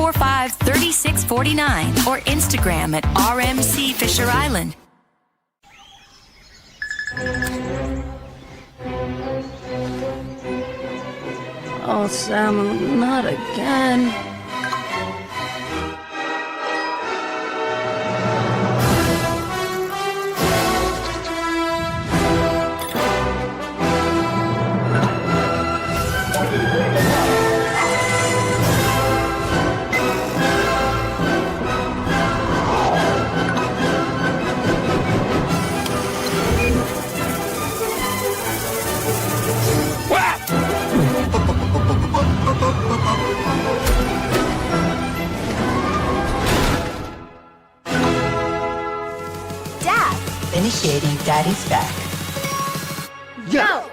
845-3649 or Instagram at RMC Fisher Island. Oh, Sam, not again. Initiating Daddy's back. Go!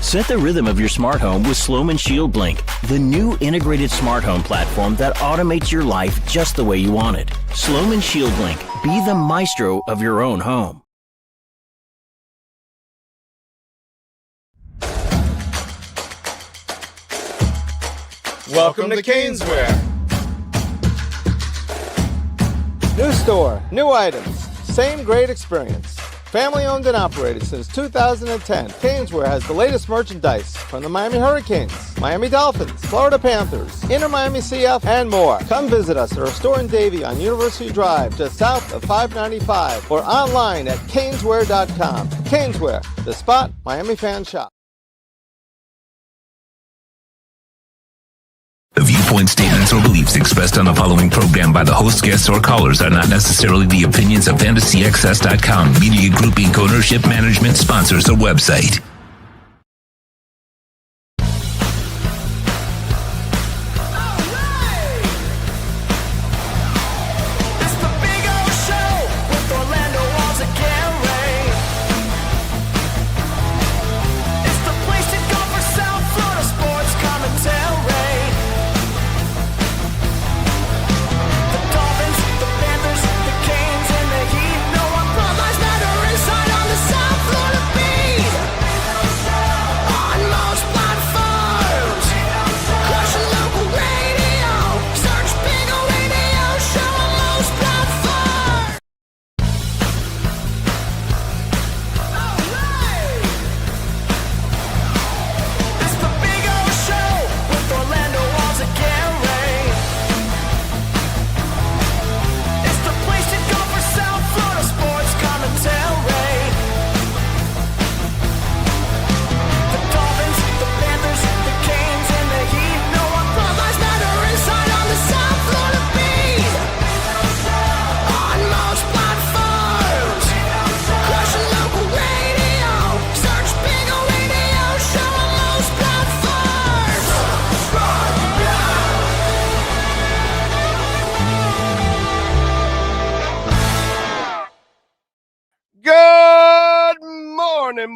Set the rhythm of your smart home with Sloman Shield Blink, the new integrated smart home platform that automates your life just the way you want it. Sloman Shield Blink. Be the maestro of your own home. Welcome to Caneswear. New store, new items, same great experience. Family owned and operated since 2010, Caneswear has the latest merchandise from the Miami Hurricanes, Miami Dolphins, Florida Panthers, Inter Miami CF, and more. Come visit us at our store in Davie on University Drive, just south of 595, or online at caneswear.com. Caneswear, the spot Miami fans shop. The viewpoint statements or beliefs expressed on the following program by the host, guests, or callers are not necessarily the opinions of FantasyXS.com, Media Group Inc. ownership, management, sponsors, or website.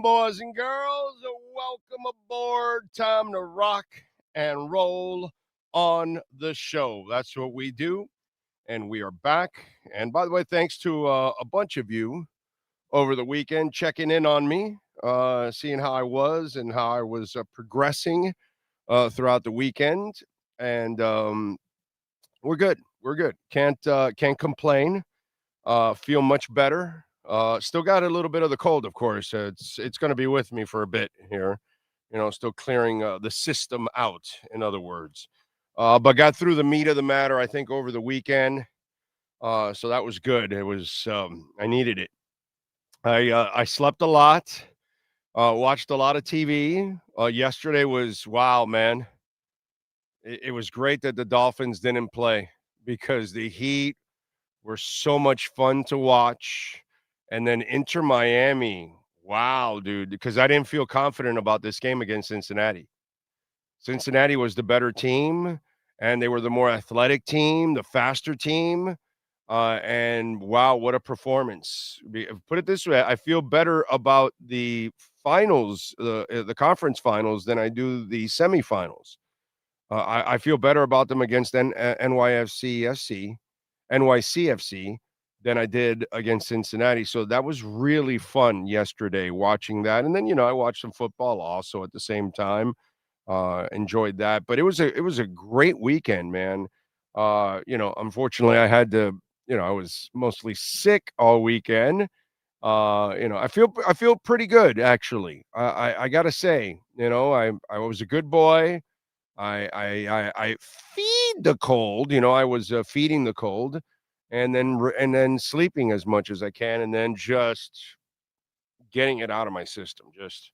Boys and girls, welcome aboard. Time to rock and roll on the show. That's what we do, and we are back. And by the way, thanks to a bunch of you over the weekend checking in on me, seeing how I was and how I was progressing throughout the weekend. And we're good. We're good. Can't complain. Feel much better. Still got a little bit of the cold, of course. It's going to be with me for a bit here, still clearing the system out, in other words. But got through the meat of the matter, I think, over the weekend. So that was good. It was, I needed it. I slept a lot, watched a lot of TV. Yesterday was, wow, man. It was great that the Dolphins didn't play because the Heat were so much fun to watch. And then Inter Miami, wow, dude, because I didn't feel confident about this game against Cincinnati. Cincinnati was the better team, and they were the more athletic team, the faster team. And wow, what a performance. Put it this way, I feel better about the finals, the conference finals, than I do the semifinals. I feel better about them against NYCFC than I did against Cincinnati. So that was really fun yesterday watching that. And then, I watched some football also at the same time. Enjoyed that. But it was a great weekend, man. Unfortunately, I had to. I was mostly sick all weekend. I feel pretty good actually. I gotta say, I was a good boy. I feed the cold. I was feeding the cold, and then sleeping as much as I can, and then just getting it out of my system, just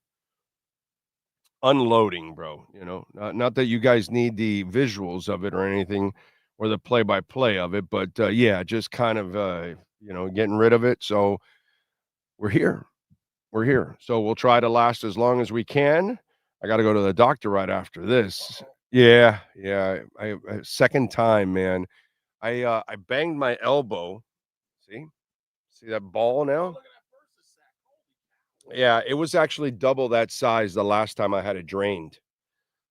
unloading, bro. Not that you guys need the visuals of it or anything, or the play by play of it, but yeah, just kind of getting rid of it. So we're here. We're here. So we'll try to last as long as we can. I got to go to the doctor right after this. Yeah, yeah. Second time, man. I banged my elbow. See that ball now? Yeah, it was actually double that size the last time I had it drained.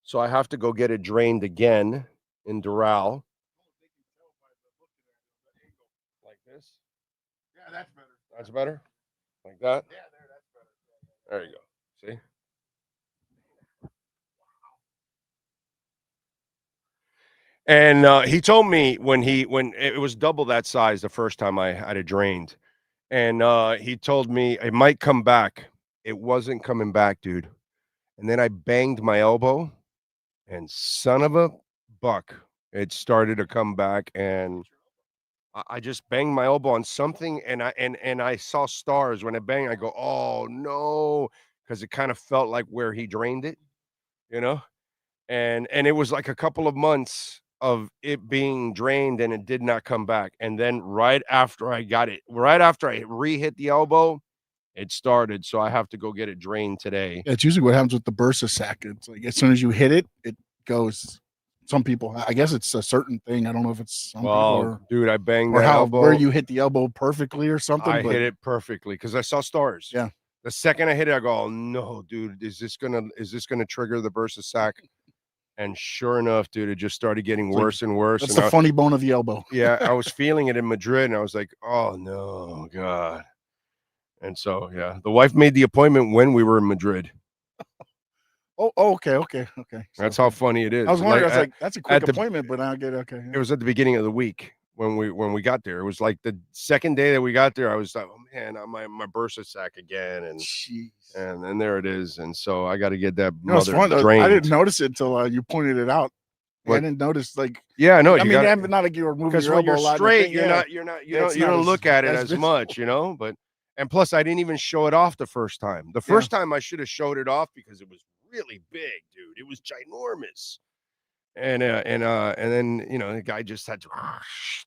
So I have to go get it drained again in Doral. Like this? Yeah, that's better. That's better? Like that? Yeah, that's better. There you go. See? And he told me when it was double that size the first time I had it drained, and he told me it might come back. It wasn't coming back, dude. And then I banged my elbow, and son of a buck, it started to come back, and I just banged my elbow on something, and I saw stars when I banged. I go, oh no, because it kind of felt like where he drained it, you know. And it was like a couple of months of it being drained and it did not come back. And then right after I re-hit the elbow, it started. So I have to go get it drained today. That's usually what happens with the bursa sac. It's like as soon as you hit it, it goes. Some people, I guess it's a certain thing. I don't know if it's some people or, dude, I banged or that how elbow. where you hit the elbow perfectly or something. I hit it perfectly because I saw stars. Yeah. The second I hit it, I go, oh no, dude, is this gonna trigger the bursa sac? And sure enough, dude, it just started getting worse and worse. That's and the funny bone of the elbow. Yeah, I was feeling it in Madrid, and I was like, "Oh no, God!" And so, yeah, the wife made the appointment when we were in Madrid. Oh, okay. So, That's how funny it is. I was wondering. I was like, that's a quick appointment, but I get okay. It was at the beginning of the week when we got there. It was like the second day that we got there. I was like, "Oh man, my bursa sac again," and there it is. And so I got to get that mother drained. I didn't notice it until you pointed it out. I didn't notice yeah, no. I mean, not like you were moving your elbow a lot. Straight, you don't look at it as much, But and plus, I didn't even show it off the first time. The first time I should have showed it off because it was really big, dude. It was ginormous. And then the guy just had to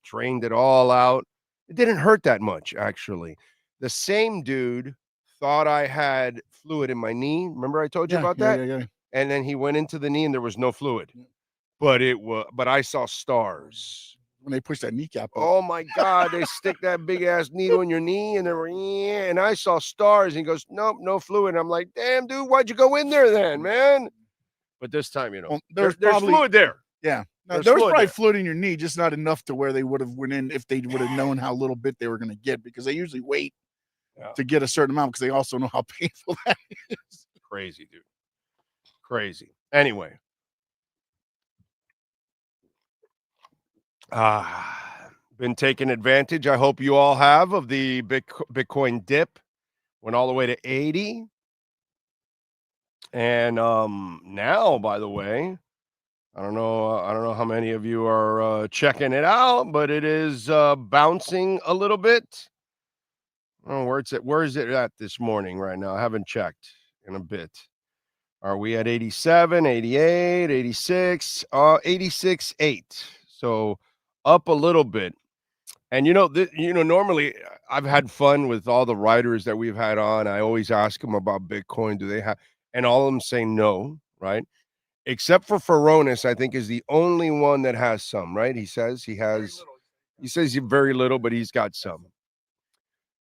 drained it all out. It didn't hurt that much, actually. The same dude thought I had fluid in my knee. Remember I told you about that? Yeah. And then he went into the knee and there was no fluid. But I saw stars. When they push that kneecap up. Oh my God, they stick that big ass needle in your knee and I saw stars. And he goes, nope, no fluid. And I'm like, damn, dude, why'd you go in there then, man? But this time, there's fluid there. Yeah. No, there was probably fluid in your knee, just not enough to where they would have went in if they would have known how little bit they were going to get, because they usually wait to get a certain amount because they also know how painful that is. Crazy, dude. Crazy. Anyway. Been taking advantage. I hope you all have of the Bitcoin dip. Went all the way to 80. And now, by the way, I don't know how many of you are checking it out, but it is bouncing a little bit. Oh, where is it at this morning right now? I haven't checked in a bit. Are we at 87, 88, 86, 86.8? So up a little bit. And normally I've had fun with all the writers that we've had on. I always ask them about Bitcoin. Do they have, and all of them say no, right? Except for Feronis, I think is the only one that has some, right? He says he says very little, but he's got some.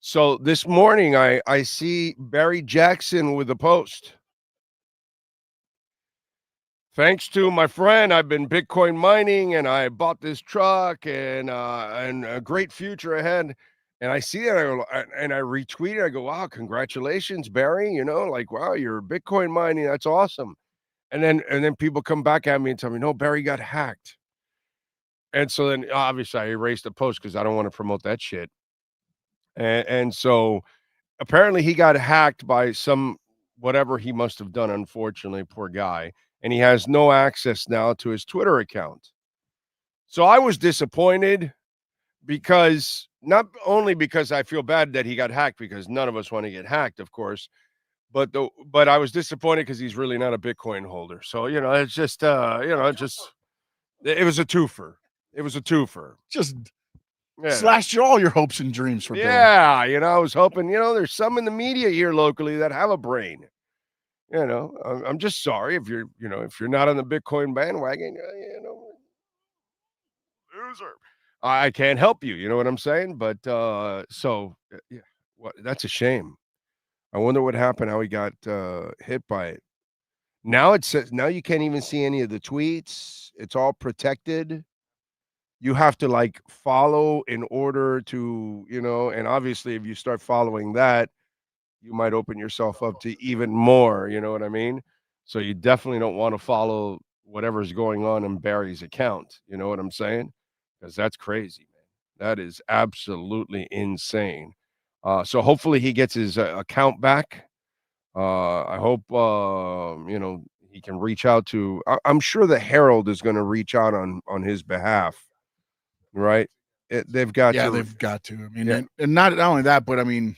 So this morning I see Barry Jackson with a post. Thanks to my friend, I've been Bitcoin mining and I bought this truck and a great future ahead. And I see that and I retweet it. I go, wow, congratulations, Barry. Wow, you're Bitcoin mining. That's awesome. And then people come back at me and tell me, no, Barry got hacked. And so then obviously I erased the post because I don't want to promote that shit. And so apparently he got hacked by some whatever he must have done, unfortunately, poor guy. And he has no access now to his Twitter account. So I was disappointed because not only because I feel bad that he got hacked, because none of us want to get hacked, of course, but I was disappointed because he's really not a Bitcoin holder. So, it's just, it was a twofer. It was a twofer. Just slashed all your hopes and dreams for Bill. Yeah, I was hoping, there's some in the media here locally that have a brain. I'm just sorry if you're not on the Bitcoin bandwagon, loser. I can't help you, you know what I'm saying? But yeah, that's a shame. I wonder what happened, how he got hit by it. Now it says you can't even see any of the tweets. It's all protected. You have to follow in order to, and obviously if you start following that, you might open yourself up to even more, you know what I mean? So you definitely don't want to follow whatever's going on in Barry's account. You know what I'm saying? Because that's crazy, man. That is absolutely insane. So hopefully he gets his account back. I hope, he can reach out to, I'm sure the Herald is going to reach out on his behalf, right? They've got to. They've got to. I mean, and not only that, but I mean,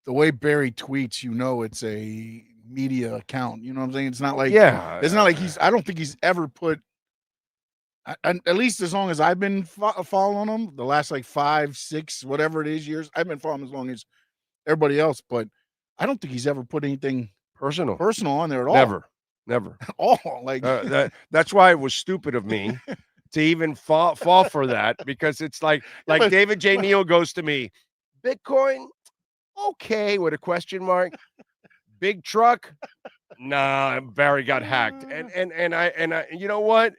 the way Barry tweets, it's a media account. You know what I'm saying? It's not like, it's not like I don't think he's ever put, at least as long as I've been following him, the last 5, 6, whatever it is years, I've been following him as long as everybody else, but I don't think he's ever put anything personal on there at all. Never at all. That's why it was stupid of me to even fall for that, because it's like David J. Neal goes to me, Bitcoin, okay, with a question mark. Big truck, nah. Barry got hacked, and I you know what?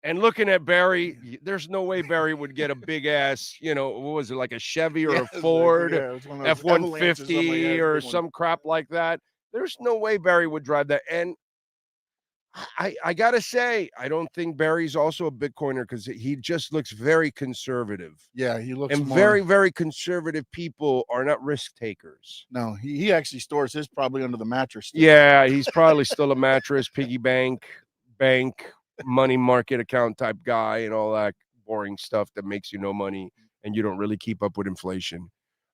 And looking at Barry, there's no way Barry would get a big ass, what was it, like a Chevy or a Ford F-150 or some crap like that. There's no way Barry would drive that. And I gotta say, I don't think Barry's also a Bitcoiner, because he just looks very conservative. Yeah, he looks, and very, very conservative people are not risk takers. No, he actually stores his probably under the mattress still. Yeah, he's probably still a mattress, piggy bank, money market account type guy, and all that boring stuff that makes you no money and you don't really keep up with inflation,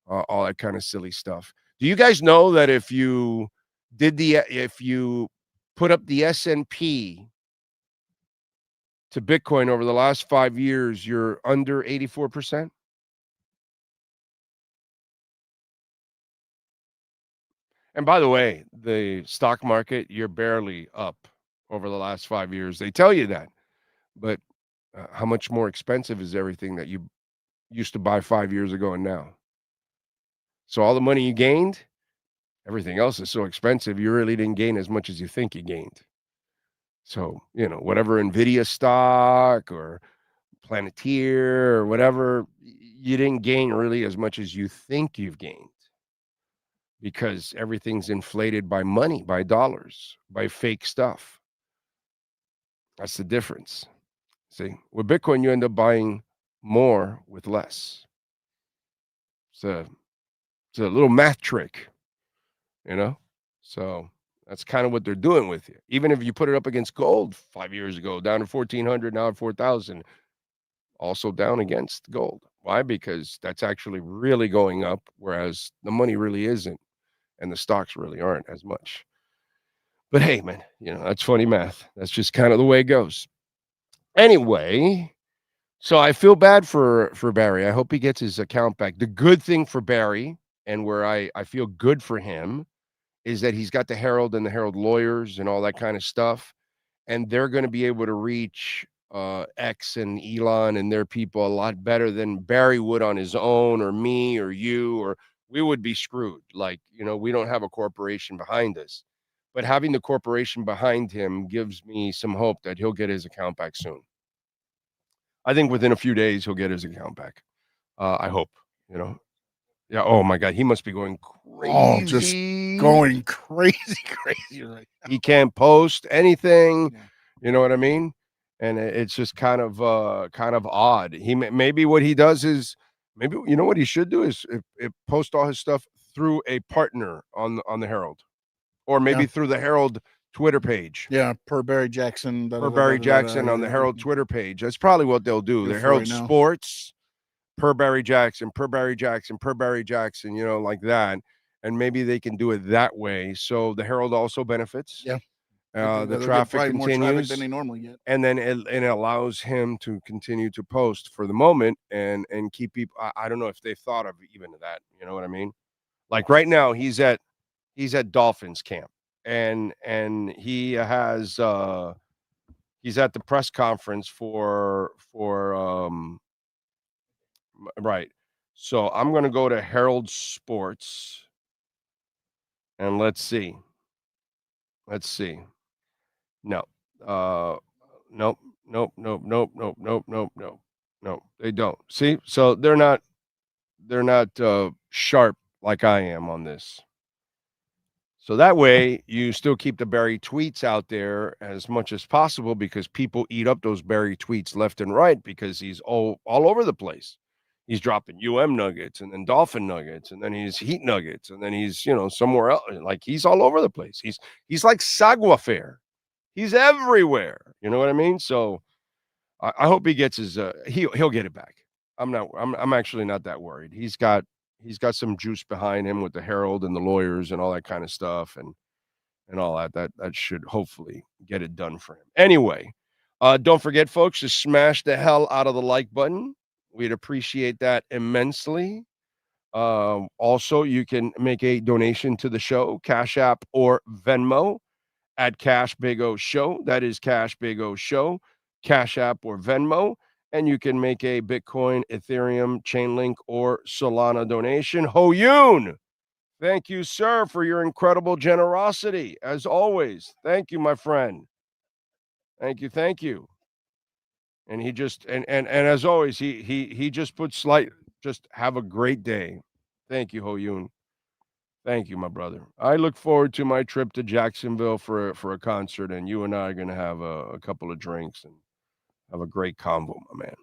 all that kind of silly stuff. Do you guys know that if you put up the S&P to Bitcoin over the last 5 years, you're under 84%? And by the way, the stock market, you're barely up over the last 5 years. They tell you that. But how much more expensive is everything that you used to buy 5 years ago and now? So all the money you gained, everything else is so expensive, you really didn't gain as much as you think you gained. So, whatever NVIDIA stock or Planeteer or whatever, you didn't gain really as much as you think you've gained, because everything's inflated by money, by dollars, by fake stuff. That's the difference. See, with Bitcoin, you end up buying more with less. It's a little math trick, So that's kind of what they're doing with you. Even if you put it up against gold 5 years ago, down to 1,400, now at 4,000, also down against gold. Why? Because that's actually really going up, whereas the money really isn't, and the stocks really aren't as much. But hey, man, that's funny math. That's just kind of the way it goes. Anyway, so I feel bad for Barry. I hope he gets his account back. The good thing for Barry, and where I feel good for him, is that he's got the Herald and the Herald lawyers and all that kind of stuff. And they're going to be able to reach X and Elon and their people a lot better than Barry would on his own, or me or you, or we would be screwed. We don't have a corporation behind us. But having the corporation behind him gives me some hope that he'll get his account back soon. I think within a few days, he'll get his account back. I hope, Yeah, oh my God, he must be going crazy. Oh, just going crazy right now. He can't post anything. Yeah. You know what I mean? and it's just kind of odd. Maybe what he does is maybe you know what he should do is if post all his stuff through a partner on the Herald, or maybe through the Herald Twitter page. Yeah, per Barry Jackson. Per Barry Jackson on the Herald Twitter page. That's probably what they'll do. The Herald Sports, per Barry Jackson, per Barry Jackson, per Barry Jackson, you know, like that. And maybe they can do it that way. So the Herald also benefits. Yeah. The traffic continues. More traffic than they normally get. And then it allows him to continue to post for the moment and keep people. I don't know if they've thought of even that. You know what I mean? Like right now, he's at Dolphins camp. And he has he's at the press conference for right. So I'm going to go to Herald Sports and let's see. No. Nope. They don't. See? So they're not sharp like I am on this. So that way, you still keep the Barry tweets out there as much as possible because people eat up those Barry tweets left and right because he's all over the place. He's dropping nuggets and then Dolphin nuggets and then he's Heat nuggets and then he's, you know, somewhere else. Like he's all over the place. He's like Saguafair. He's everywhere. You know what I mean? So I hope he gets his he'll get it back. I'm actually not that worried. He's got some juice behind him with the Herald and the lawyers and all that kind of stuff and all that. That should hopefully get it done for him. Anyway, don't forget, folks, to smash the hell out of the like button. We'd appreciate that immensely. Also, you can make a donation to the show, Cash App or Venmo at Cash Big O Show. That is Cash Big O Show, Cash App or Venmo. And you can make a Bitcoin, Ethereum, Chainlink, or Solana donation. Ho Yoon, thank you, sir, for your incredible generosity. As always, thank you, my friend. Thank you. And he just and as always, he just puts just have a great day. Thank you, Ho Yoon. Thank you, my brother. I look forward to my trip to Jacksonville for a concert, and you and I are going to have a couple of drinks and have a great convo, my man.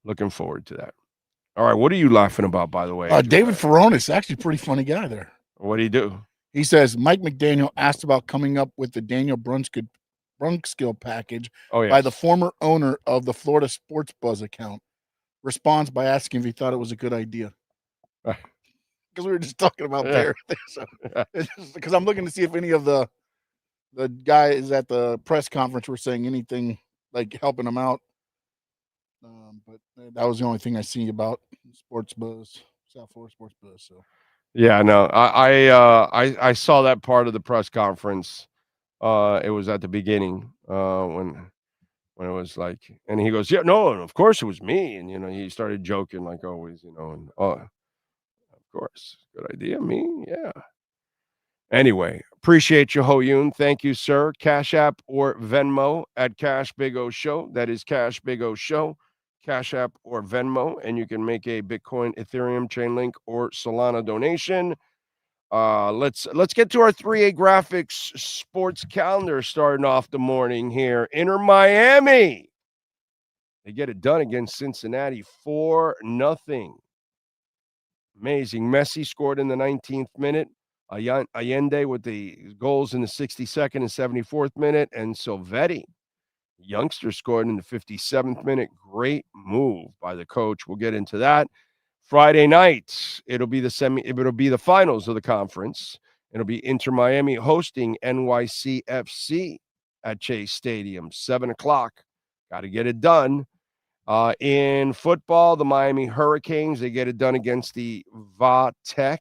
Looking forward to that. All right, what are you laughing about, by the way? David Furonis, actually a pretty funny guy there. What do he do? He says Mike McDaniel asked about coming up with the Daniel Brunskill package by the former owner of the Florida Sports Buzz account. Responds by asking if he thought it was a good idea. Because we were just talking about there. So, because I'm looking to see if any of the guys at the press conference were saying anything like helping him out. But that was the only thing I see about Sports Buzz, South Florida Sports Buzz. So yeah, no, I saw that part of the press conference. It was at the beginning when it was like, and he goes, yeah, no, of course it was me, and you know he started joking like always, you know, and of course, good idea, me, yeah. Anyway, appreciate you, Ho Yoon. Thank you, sir. Cash App or Venmo at Cash Big O Show. That is Cash Big O Show. Cash App or Venmo, and you can make a Bitcoin, Ethereum, Chainlink, or Solana donation. Let's get to our 3A Graphics sports calendar starting off the morning here. Inter Miami. They get it done against Cincinnati 4-0. Amazing. Messi scored in the 19th minute. Allende with the goals in the 62nd and 74th minute, and Silvetti, youngster, scored in the 57th minute. Great move by the coach. We'll get into that. Friday night, it'll be the finals of the conference. It'll be Inter Miami hosting NYCFC at Chase Stadium, 7:00. Got to get it done. In football, the Miami Hurricanes, they get it done against the Vatech.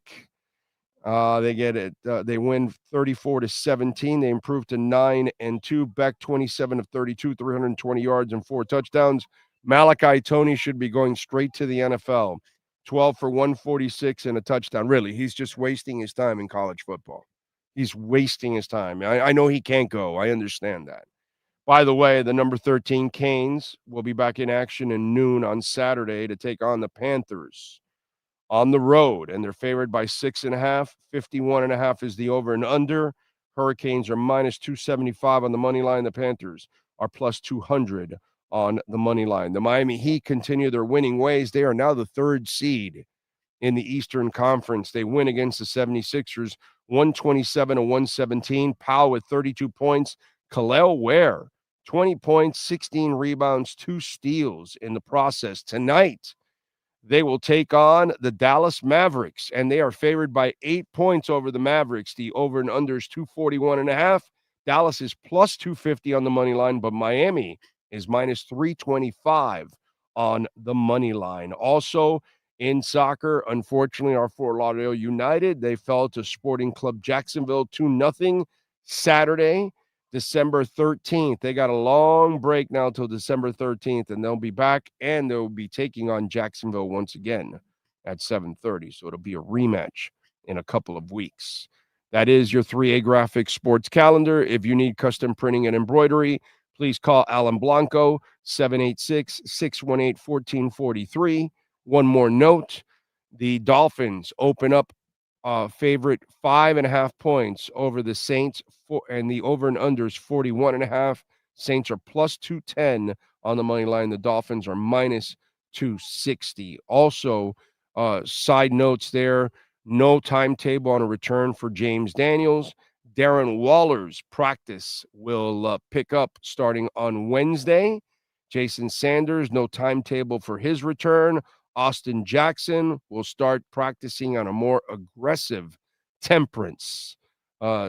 They get it. They win 34-17. They improve to 9-2. Beck 27 of 32, 320 yards and 4 touchdowns. Malachi Toney should be going straight to the NFL. 12 for 146 and a touchdown. Really, he's just wasting his time in college football. He's wasting his time. I know he can't go. I understand that. By the way, the number 13 Canes will be back in action at noon on Saturday to take on the Panthers on the road, and they're favored by 6.5. 51.5 is the over and under. Hurricanes are minus 275 on the money line. The Panthers are plus 200 on the money line. The Miami Heat continue their winning ways. They are now the 3rd seed in the Eastern Conference. They win against the 76ers, 127-117. Powell with 32 points. Khalil Ware, 20 points, 16 rebounds, 2 steals in the process. Tonight, they will take on the Dallas Mavericks, and they are favored by 8 points over the Mavericks. The over and under is 241.5. Dallas is plus 250 on the money line, but Miami is minus 325 on the money line. Also, in soccer, unfortunately, our Fort Lauderdale United, they fell to Sporting Club Jacksonville 2-0 Saturday, December 13th. They got a long break now till December 13th, and they'll be back, and they'll be taking on Jacksonville once again at 7:30. So it'll be a rematch in a couple of weeks. That is your 3A Graphics sports calendar. If you need custom printing and embroidery, please call Alan Blanco, 786-618-1443. One more note, the Dolphins open up favorite 5.5 points over the Saints, and the over and under is 41.5. Saints are plus 210 on the money line. The Dolphins are minus 260. Also, side notes there, no timetable on a return for James Daniels. Darren Waller's practice will pick up starting on Wednesday. Jason Sanders, no timetable for his return. Austin Jackson will start practicing on a more aggressive temperance,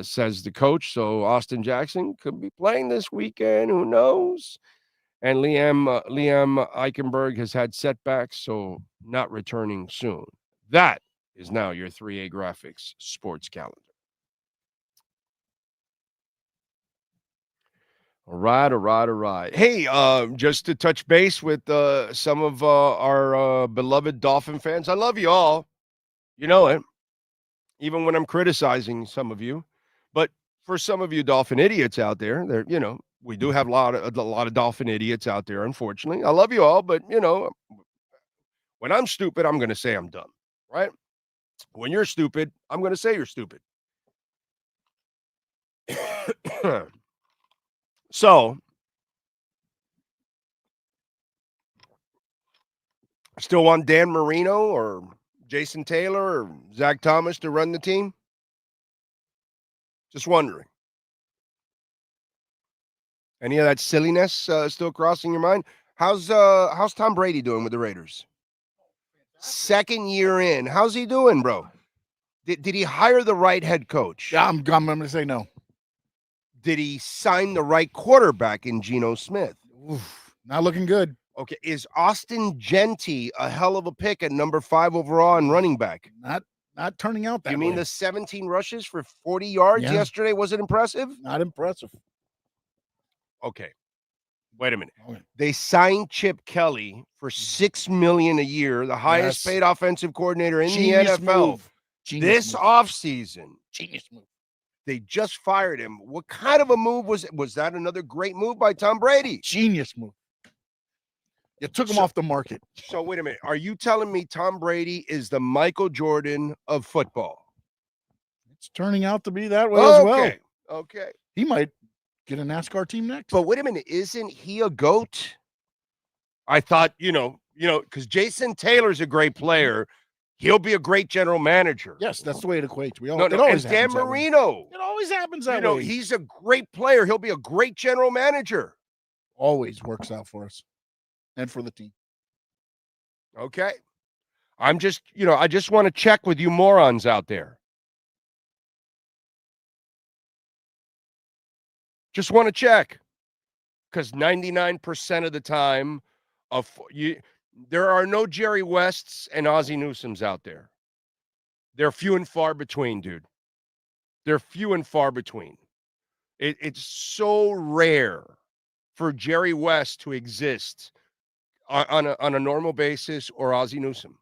says the coach. So Austin Jackson could be playing this weekend. Who knows? And Liam Eichenberg has had setbacks, so not returning soon. That is now your 3A Graphics sports calendar. All right. Hey, just to touch base with some of our beloved Dolphin fans. I love you all. You know it. Even when I'm criticizing some of you. But for some of you Dolphin idiots out there, we do have a lot of Dolphin idiots out there, unfortunately. I love you all, but, when I'm stupid, I'm going to say I'm dumb, right? When you're stupid, I'm going to say you're stupid. So, still want Dan Marino or Jason Taylor or Zach Thomas to run the team? Just wondering. Any of that silliness still crossing your mind? How's Tom Brady doing with the Raiders? Second year in. How's he doing, bro? Did he hire the right head coach? Yeah, I'm going to say no. Did he sign the right quarterback in Geno Smith? Oof, not looking good. Okay, is Austin Genty a hell of a pick at number 5 overall and running back? Not turning out that way. You mean the 17 rushes for 40 yards yesterday wasn't impressive? Not impressive. Okay, wait a minute. Okay. They signed Chip Kelly for $6 million a year, the highest paid offensive coordinator in Genius the NFL. Move. This offseason. Genius move. They just fired him. What kind of a move was it? Was that another great move by Tom Brady? Genius move. You took him off the market. So wait a minute. Are you telling me Tom Brady is the Michael Jordan of football? It's turning out to be that way as well. Okay. He might get a NASCAR team next. But wait a minute. Isn't he a GOAT? I thought, because Jason Taylor's a great player. He'll be a great general manager. Yes, that's the way it equates. And Dan Marino. It always happens that way. He's a great player. He'll be a great general manager. Always works out for us and for the team. Okay. I'm just, I just want to check with you morons out there. Just want to check. Because 99% of the time, there are no Jerry Wests and Ozzie Newsomes out there. They're few and far between, dude. They're few and far between. It's so rare for Jerry West to exist on a normal basis or Ozzie Newsome.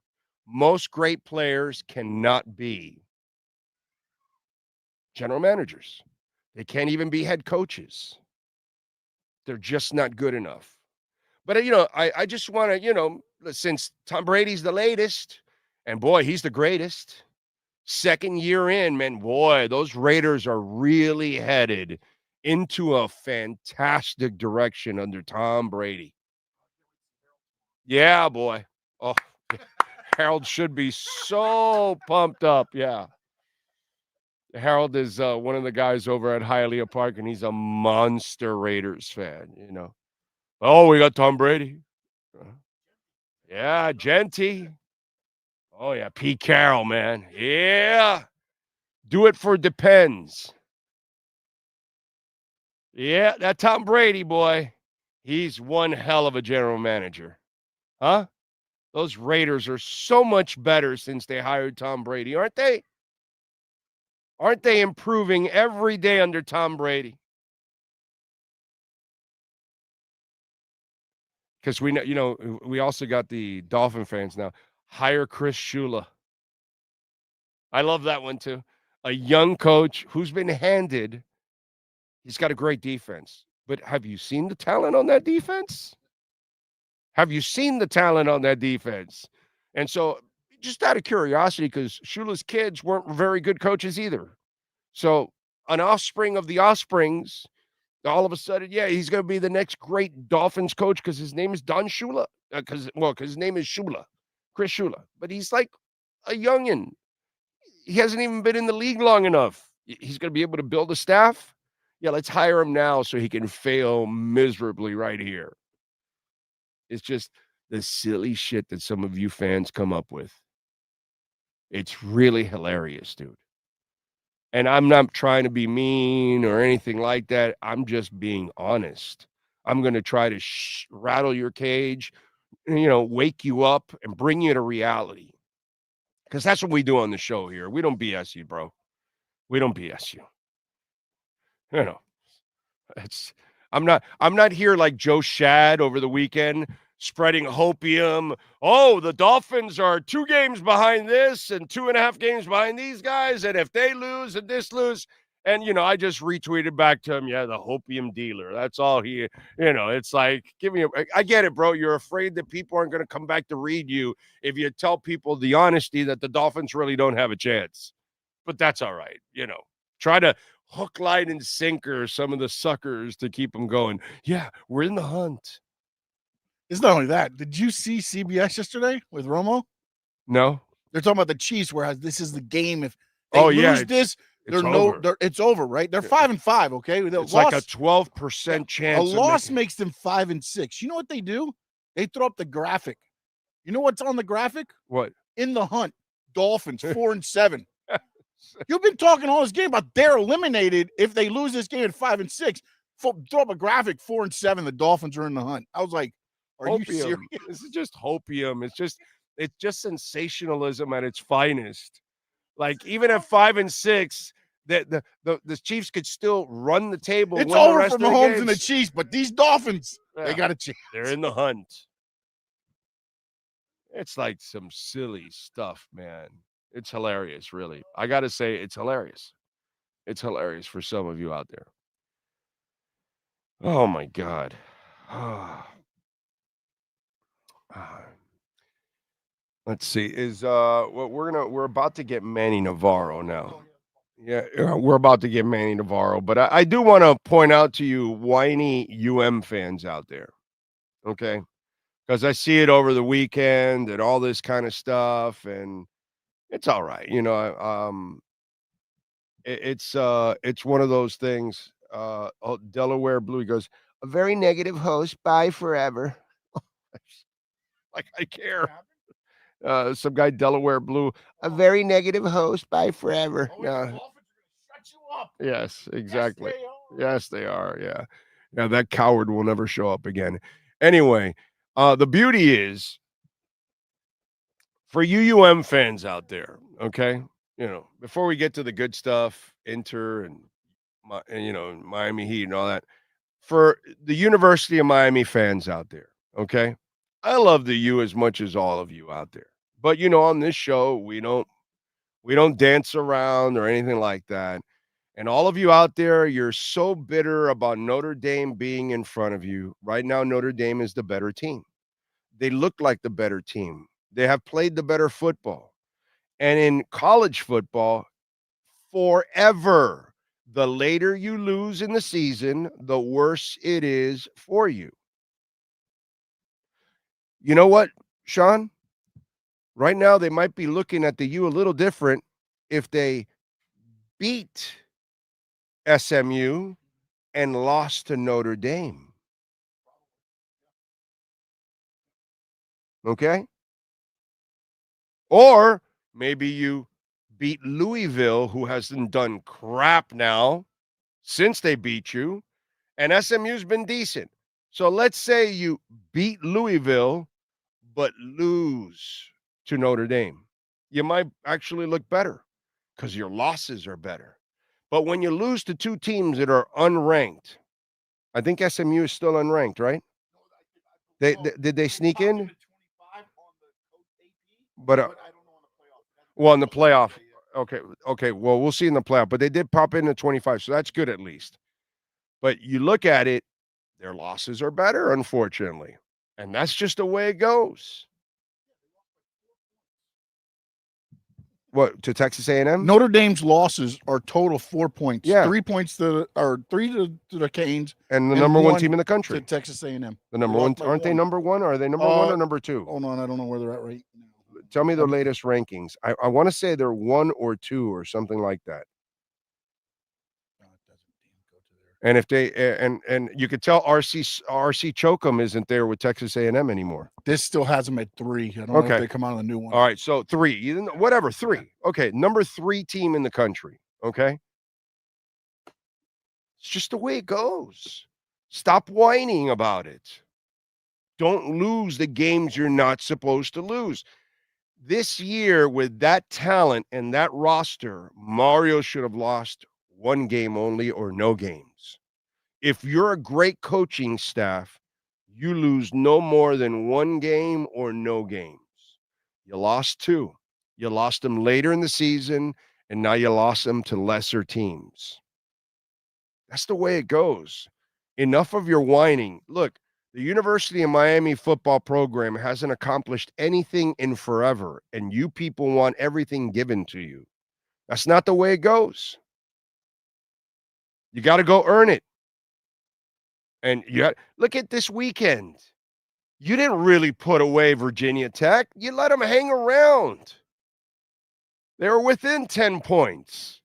Most great players cannot be general managers. They can't even be head coaches. They're just not good enough. But, I just want to, since Tom Brady's the latest, and boy, he's the greatest, second year in, man, boy, those Raiders are really headed into a fantastic direction under Tom Brady. Yeah, boy. Oh, Harold should be so pumped up. Yeah. Harold is one of the guys over at Hialeah Park, and he's a monster Raiders fan, you know. Oh, we got Tom Brady. Yeah, Genty. Oh, yeah, Pete Carroll, man. Yeah. Do it for Depends. Yeah, that Tom Brady, boy. He's one hell of a general manager. Huh? Those Raiders are so much better since they hired Tom Brady, aren't they? Aren't they improving every day under Tom Brady? Because we know, you know, we also got the Dolphin fans now. Hire Chris Shula. I love that one too. A young coach who's been handed. He's got a great defense. But have you seen the talent on that defense? Have you seen the talent on that defense? And so, just out of curiosity, because Shula's kids weren't very good coaches either. So, an offspring of the offsprings, all of a sudden, yeah, he's going to be the next great Dolphins coach because his name is Don Shula. Because his name is Shula, Chris Shula. But he's like a youngin'. He hasn't even been in the league long enough. He's going to be able to build a staff. Yeah, let's hire him now so he can fail miserably right here. It's just the silly shit that some of you fans come up with. It's really hilarious, dude. And I'm not trying to be mean or anything like that. I'm just being honest. I'm going to try to rattle your cage, you know, wake you up and bring you to reality. Because that's what we do on the show here. We don't BS you, bro. We don't BS you. You know, I'm not here like Joe Shad over the weekend spreading hopium. Oh, the Dolphins are 2 games behind this and 2.5 games behind these guys. And if they lose and this lose, and, you know, I just retweeted back to him, yeah, the hopium dealer. That's all he, you know, it's like, I get it, bro. You're afraid that people aren't going to come back to read you if you tell people the honesty that the Dolphins really don't have a chance. But that's all right. You know, try to hook, line, and sinker some of the suckers to keep them going. Yeah, we're in the hunt. It's not only that. Did you see CBS yesterday with Romo? No. They're talking about the Chiefs, whereas this is the game. If they lose this, it's over, right? They're 5-5, okay? It's like a 12% chance. A loss makes them 5-6. You know what they do? They throw up the graphic. You know what's on the graphic? What? In the hunt. Dolphins, 4-7. You've been talking all this game about they're eliminated if they lose this game at 5-6. Throw up a graphic, 4-7. The Dolphins are in the hunt. I was like, are you serious? This is just hopium. It's just sensationalism at its finest. Like, even at 5-6, the Chiefs could still run the table. It's over for Mahomes and the Chiefs, but these Dolphins, they got a chance. They're in the hunt. It's like some silly stuff, man. It's hilarious, really. I got to say, it's hilarious. It's hilarious for some of you out there. Oh, my God. Let's see. We're about to get Manny Navarro now. Yeah, we're about to get Manny Navarro, but I do want to point out to you whiny fans out there, okay? Because I see it over the weekend and all this kind of stuff, and it's all right, you know. It's one of those things. Delaware Blue, he goes, a very negative host. Bye forever. Like I care. Some guy Delaware Blue, a very negative host. Bye forever. Yes, exactly. Yes, they are. Yeah. Yeah, that coward will never show up again. Anyway, the beauty is for you fans out there, okay? You know, before we get to the good stuff, Inter and you know, Miami Heat and all that, for the University of Miami fans out there, okay? I love the U as much as all of you out there. But, you know, on this show, we don't dance around or anything like that. And all of you out there, you're so bitter about Notre Dame being in front of you. Right now, Notre Dame is the better team. They look like the better team. They have played the better football. And in college football, forever, The later you lose in the season, the worse it is for you. You know what, Sean? Right now, they might be looking at the U a little different if they beat SMU and lost to Notre Dame. Okay? Or maybe you beat Louisville, who hasn't done crap now since they beat you, and SMU's been decent. So let's say you beat Louisville but lose to Notre Dame. You might actually look better because your losses are better. But when you lose to two teams that are unranked, I think SMU is still unranked, right? Did they sneak in? But well, in the playoff. Okay. Well, we'll see in the playoff. But they did pop in at 25, so that's good at least. But you look at it, their losses are better, unfortunately. And that's just the way it goes. What, to Texas A&M? Notre Dame's losses are total 4 points. Yeah. 3 points to the Canes, and the number one team in the country. to Texas A&M. The number one, aren't they number one? Or are they number one or number two? Hold on, I don't know where they're at right now. Tell me the latest rankings. I want to say they're 1 or 2 or something like that. And if they and you could tell RC Chokum isn't there with Texas A&M anymore. This still has them at 3. I don't know if they come out of the new one. All right, so 3, whatever, 3. Okay, number 3 team in the country. Okay, it's just the way it goes. Stop whining about it. Don't lose the games you're not supposed to lose. This year, with that talent and that roster, Mario should have lost 1 game only or no games. If you're a great coaching staff, you lose no more than 1 game or no games. You lost 2. You lost them later in the season, and now you lost them to lesser teams. That's the way it goes. Enough of your whining. Look, the University of Miami football program hasn't accomplished anything in forever, and you people want everything given to you. That's not the way it goes. You got to go earn it. And look at this weekend. You didn't really put away Virginia Tech. You let them hang around. They were within 10 points.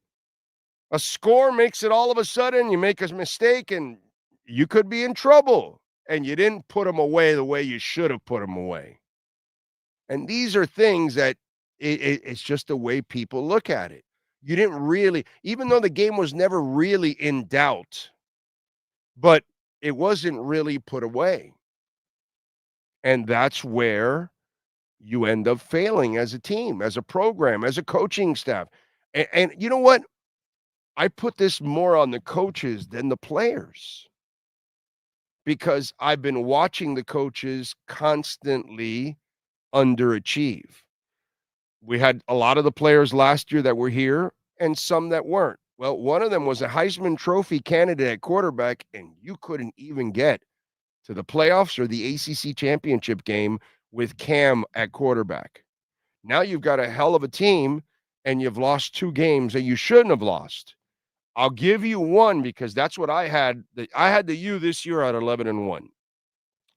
A score makes it all of a sudden, you make a mistake, and you could be in trouble. And you didn't put them away the way you should have put them away. And these are things that it's just the way people look at it. You didn't really, even though the game was never really in doubt, but it wasn't really put away. And that's where you end up failing as a team, as a program, as a coaching staff. And you know what? I put this more on the coaches than the players, because I've been watching the coaches constantly underachieve. We had a lot of the players last year that were here and some that weren't. Well, one of them was a Heisman Trophy candidate at quarterback, and you couldn't even get to the playoffs or the ACC championship game with Cam at quarterback. Now you've got a hell of a team, and you've lost 2 games that you shouldn't have lost. I'll give you 1 because that's what I had. I had the U this year at 11-1.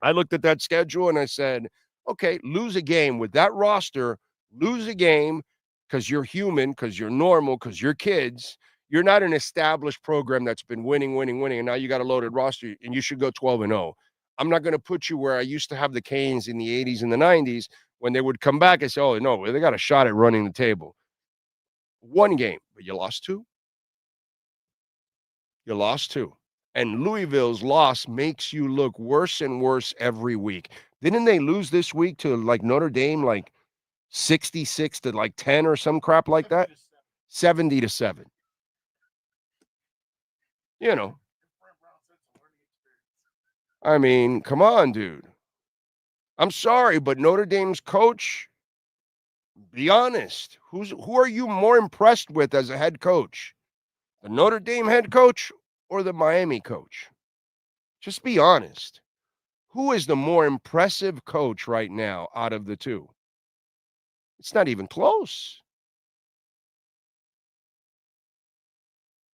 I looked at that schedule and I said, okay, lose a game with that roster, lose a game because you're human, because you're normal, because you're kids. You're not an established program that's been winning, and now you got a loaded roster, and you should go 12-0. I'm not going to put you where I used to have the Canes in the 80s and the 90s when they would come back and say, oh, no, they got a shot at running the table. 1 game, but you lost 2. You lost 2. And Louisville's loss makes you look worse and worse every week. Didn't they lose this week to like Notre Dame, like 66 to like 10 or some crap like that? 70-7. You know. I mean, come on, dude. I'm sorry, but Notre Dame's coach, be honest. Who are you more impressed with as a head coach? The Notre Dame head coach or the Miami coach? Just be honest. Who is the more impressive coach right now out of the 2? It's not even close.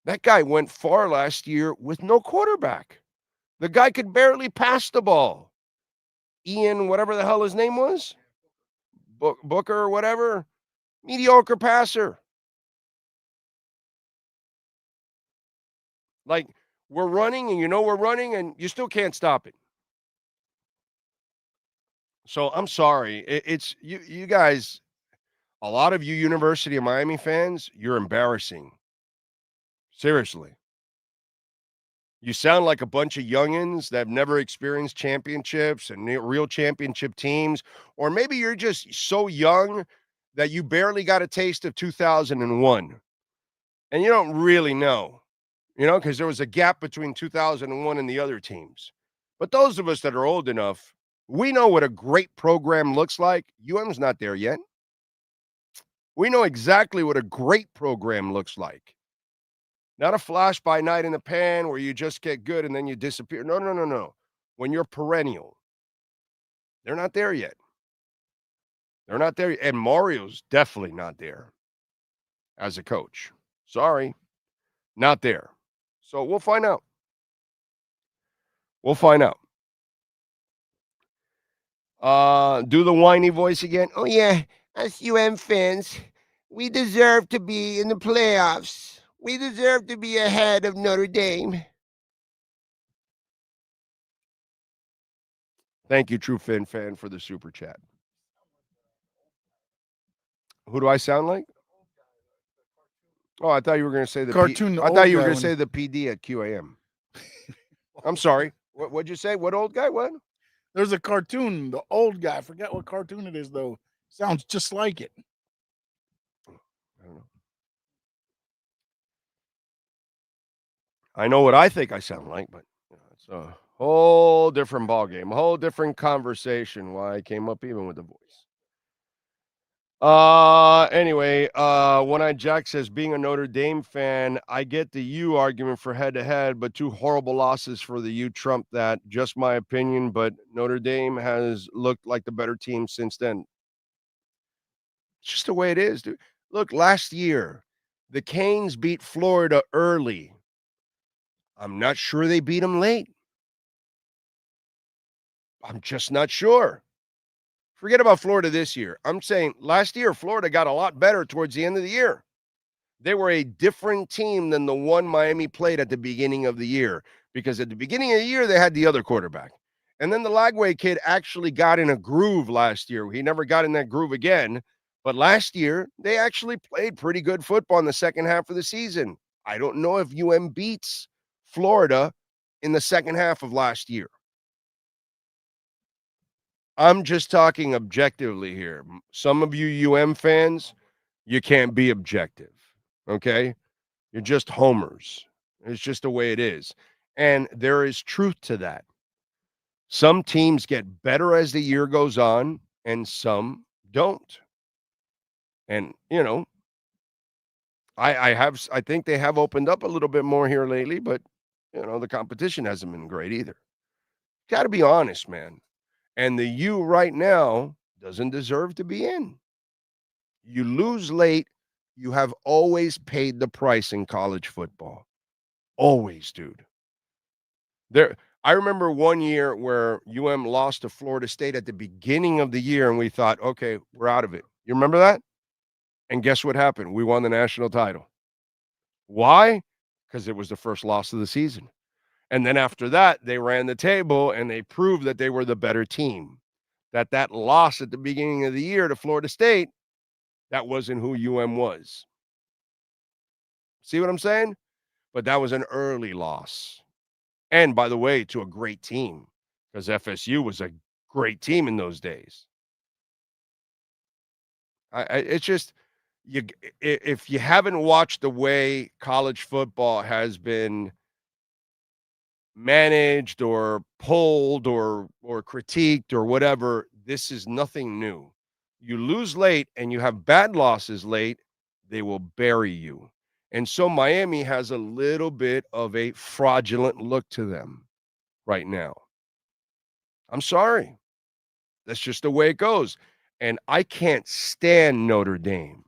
That guy went far last year with no quarterback. The guy could barely pass the ball. Ian, whatever the hell his name was, Booker or whatever, mediocre passer. Like, we're running, and we're running, and you still can't stop it. So I'm sorry. It's you guys, a lot of you University of Miami fans, you're embarrassing. Seriously. You sound like a bunch of youngins that have never experienced championships and real championship teams. Or maybe you're just so young that you barely got a taste of 2001. And you don't really know, because there was a gap between 2001 and the other teams. But those of us that are old enough, we know what a great program looks like. UM's not there yet. We know exactly what a great program looks like. Not a flash by night in the pan where you just get good and then you disappear. No. When you're perennial, they're not there yet. They're not there. And Mario's definitely not there as a coach. Sorry, not there. So we'll find out. We'll find out. Do the whiny voice again. Oh, yeah. Us UM fans, we deserve to be in the playoffs. We deserve to be ahead of Notre Dame. Thank you, True Fin fan, for the super chat. Who do I sound like? Oh, I thought you were going to say the cartoon. I thought you were going to say the PD at QAM. I'm sorry. What'd you say? What old guy? What? There's a cartoon, the old guy. I forget what cartoon it is, though. Sounds just like it. I don't know. I know what I think I sound like, but it's a whole different ballgame, a whole different conversation. Why I came up even with the voice. Anyway, One-Eyed Jack says, being a Notre Dame fan, I get the U argument for head-to-head, but two horrible losses for the U trump that. Just my opinion, but Notre Dame has looked like the better team since then. It's just the way it is, dude. Look, last year, the Canes beat Florida early. I'm not sure they beat them late. I'm just not sure. Forget about Florida this year. I'm saying last year, Florida got a lot better towards the end of the year. They were a different team than the one Miami played at the beginning of the year, because at the beginning of the year, they had the other quarterback. And then the Lagway kid actually got in a groove last year. He never got in that groove again. But last year, they actually played pretty good football in the second half of the season. I don't know if UM beats Florida in the second half of last year. I'm just talking objectively here. Some of you UM fans, you can't be objective, okay? You're just homers. It's just the way it is. And there is truth to that. Some teams get better as the year goes on, and some don't. And, I think they have opened up a little bit more here lately, but, the competition hasn't been great either. Got to be honest, man. And the U right now doesn't deserve to be in. You lose late, you have always paid the price in college football. Always, dude. I remember one year where UM lost to Florida State at the beginning of the year, and we thought, okay, we're out of it. You remember that? And guess what happened? We won the national title. Why? Because it was the first loss of the season. And then after that, they ran the table and they proved that they were the better team. That loss at the beginning of the year to Florida State, that wasn't who UM was. See what I'm saying? But that was an early loss. And by the way, to a great team, because FSU was a great team in those days. It's just, if you haven't watched the way college football has been managed or pulled or critiqued or whatever, this is nothing new. You lose late and you have bad losses late, they will bury you. And so Miami has a little bit of a fraudulent look to them right now. I'm sorry. That's just the way it goes. And I can't stand Notre Dame.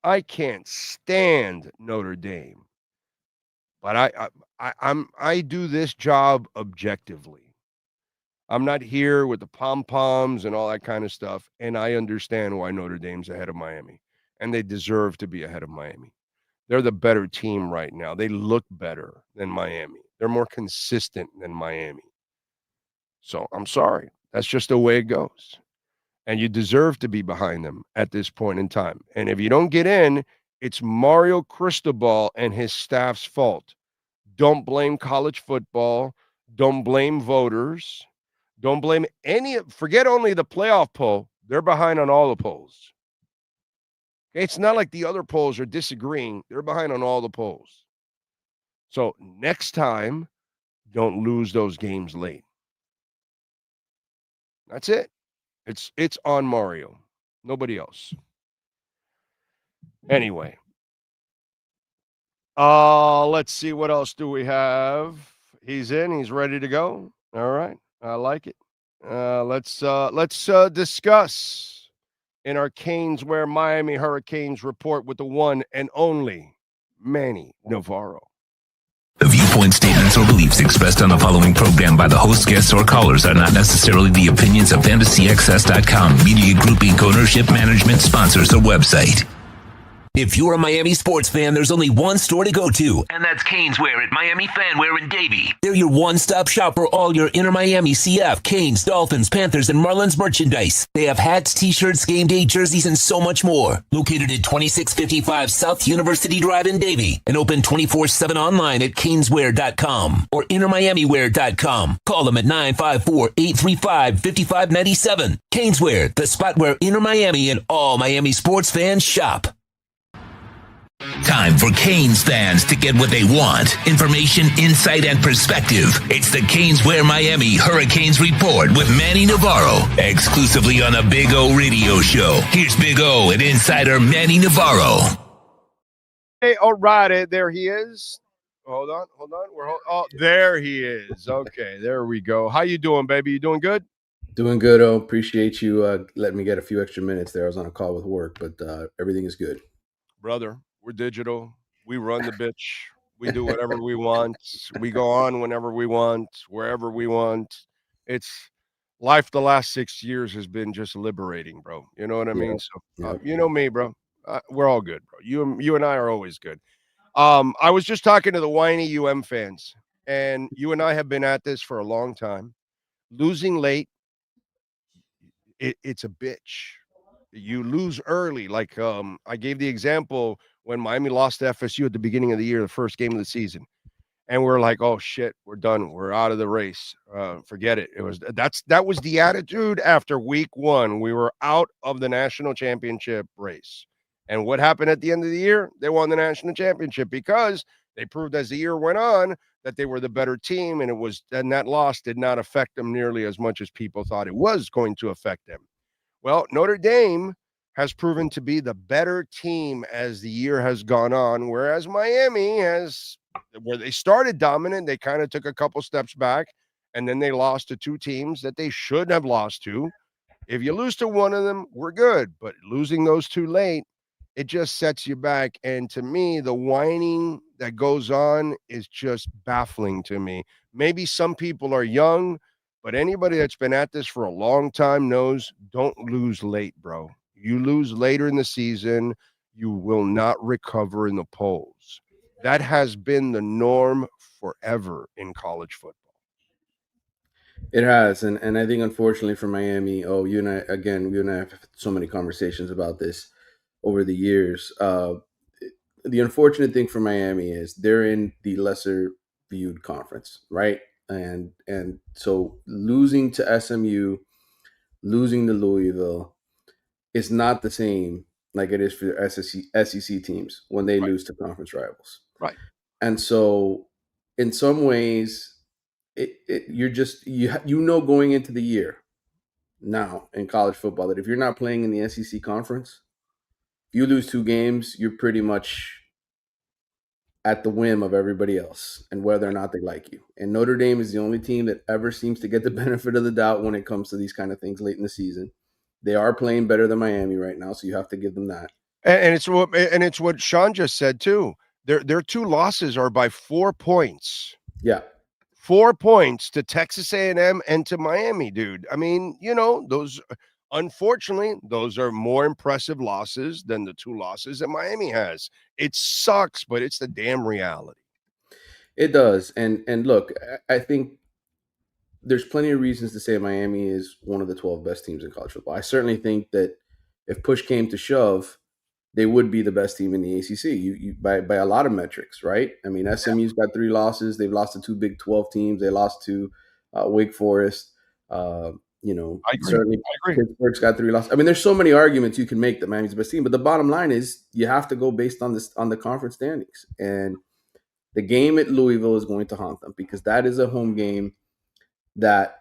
I can't stand Notre Dame, but I do this job objectively. I'm not here with the pom-poms and all that kind of stuff, and I understand why Notre Dame's ahead of Miami, and they deserve to be ahead of Miami. They're the better team right now. They look better than Miami. They're more consistent than Miami. So I'm sorry. That's just the way it goes. And you deserve to be behind them at this point in time. And if you don't get in, it's Mario Cristobal and his staff's fault. Don't blame college football. Don't blame voters. Don't blame forget only the playoff poll. They're behind on all the polls. It's not like the other polls are disagreeing. They're behind on all the polls. So next time, don't lose those games late. That's it. It's on Mario. Nobody else. Anyway. Let's see, what else do we have? He's in, he's ready to go. All right. I like it. Let's discuss in our Canes Wear Miami Hurricanes report with the one and only Manny Navarro. The viewpoint, statements, or beliefs expressed on the following program by the host, guests, or callers are not necessarily the opinions of FantasyXS.com, Media Group Inc. ownership, management, sponsors, or website. If you're a Miami sports fan, there's only one store to go to, and that's Canes Wear at Miami Fanwear in Davie. They're your one-stop shop for all your inner Miami CF, Canes, Dolphins, Panthers, and Marlins merchandise. They have hats, t-shirts, game day jerseys, and so much more. Located at 2655 South University Drive in Davie, and open 24/7 online at caneswear.com or innermiamiwear.com. Call them at 954-835-5597. Canes Wear, the spot where inner Miami and all Miami sports fans shop. Time for Canes fans to get what they want. Information, insight, and perspective. It's the Canes Wear Miami Hurricanes Report with Manny Navarro. Exclusively on the Big O Radio Show. Here's Big O and insider Manny Navarro. Hey, all right. There he is. Hold on. There he is. Okay, there we go. How you doing, baby? You doing good? Doing good. Oh, appreciate you letting me get a few extra minutes there. I was on a call with work, but everything is good. Brother, we're digital. We run the bitch. We do whatever we want. We go on whenever we want, wherever we want. It's life. The last 6 years has been just liberating, bro. You know what I mean? So, you know me, bro. We're all good, bro. You and I are always good. I was just talking to the whiny fans, and you and I have been at this for a long time. Losing late, it's a bitch. You lose early. Like I gave the example when Miami lost to FSU at the beginning of the year, the first game of the season. And we're like, oh shit, we're done. We're out of the race. Forget it. That was the attitude after week 1. We were out of the national championship race. And what happened at the end of the year? They won the national championship because they proved as the year went on that they were the better team, and that loss did not affect them nearly as much as people thought it was going to affect them. Well, Notre Dame has proven to be the better team as the year has gone on, whereas Miami where they started dominant, they kind of took a couple steps back, and then they lost to 2 teams that they should have lost to. If you lose to one of them, we're good, but losing those 2 late, it just sets you back. And to me, the whining that goes on is just baffling to me. Maybe some people are young, but anybody that's been at this for a long time knows don't lose late, bro. You lose later in the season, you will not recover in the polls. That has been the norm forever in college football. It has, and I think unfortunately for Miami, you and I have had so many conversations about this over the years. The unfortunate thing for Miami is they're in the lesser viewed conference, right? And so losing to SMU, losing to Louisville is not the same like it is for SEC teams when they lose to conference rivals. Right. And so in some ways, you're just, going into the year now in college football that if you're not playing in the SEC conference, you lose 2 games, you're pretty much at the whim of everybody else and whether or not they like you. And Notre Dame is the only team that ever seems to get the benefit of the doubt when it comes to these kind of things late in the season. They are playing better than Miami right now, so you have to give them that. And it's what Sean just said too. Their two losses are by 4 points. Yeah. 4 points to Texas A&M and to Miami, dude. I mean, those unfortunately, those are more impressive losses than the 2 losses that Miami has. It sucks, but it's the damn reality. It does. And look, I think there's plenty of reasons to say Miami is one of the 12 best teams in college football. I certainly think that if push came to shove, they would be the best team in the ACC. You by a lot of metrics, right? I mean, SMU's got 3 losses. They've lost to 2 Big 12 teams. They lost to Wake Forest. I agree. Certainly Pittsburgh's got 3 losses. I mean, there's so many arguments you can make that Miami's the best team, but the bottom line is you have to go based on the conference standings. And the game at Louisville is going to haunt them because that is a home game that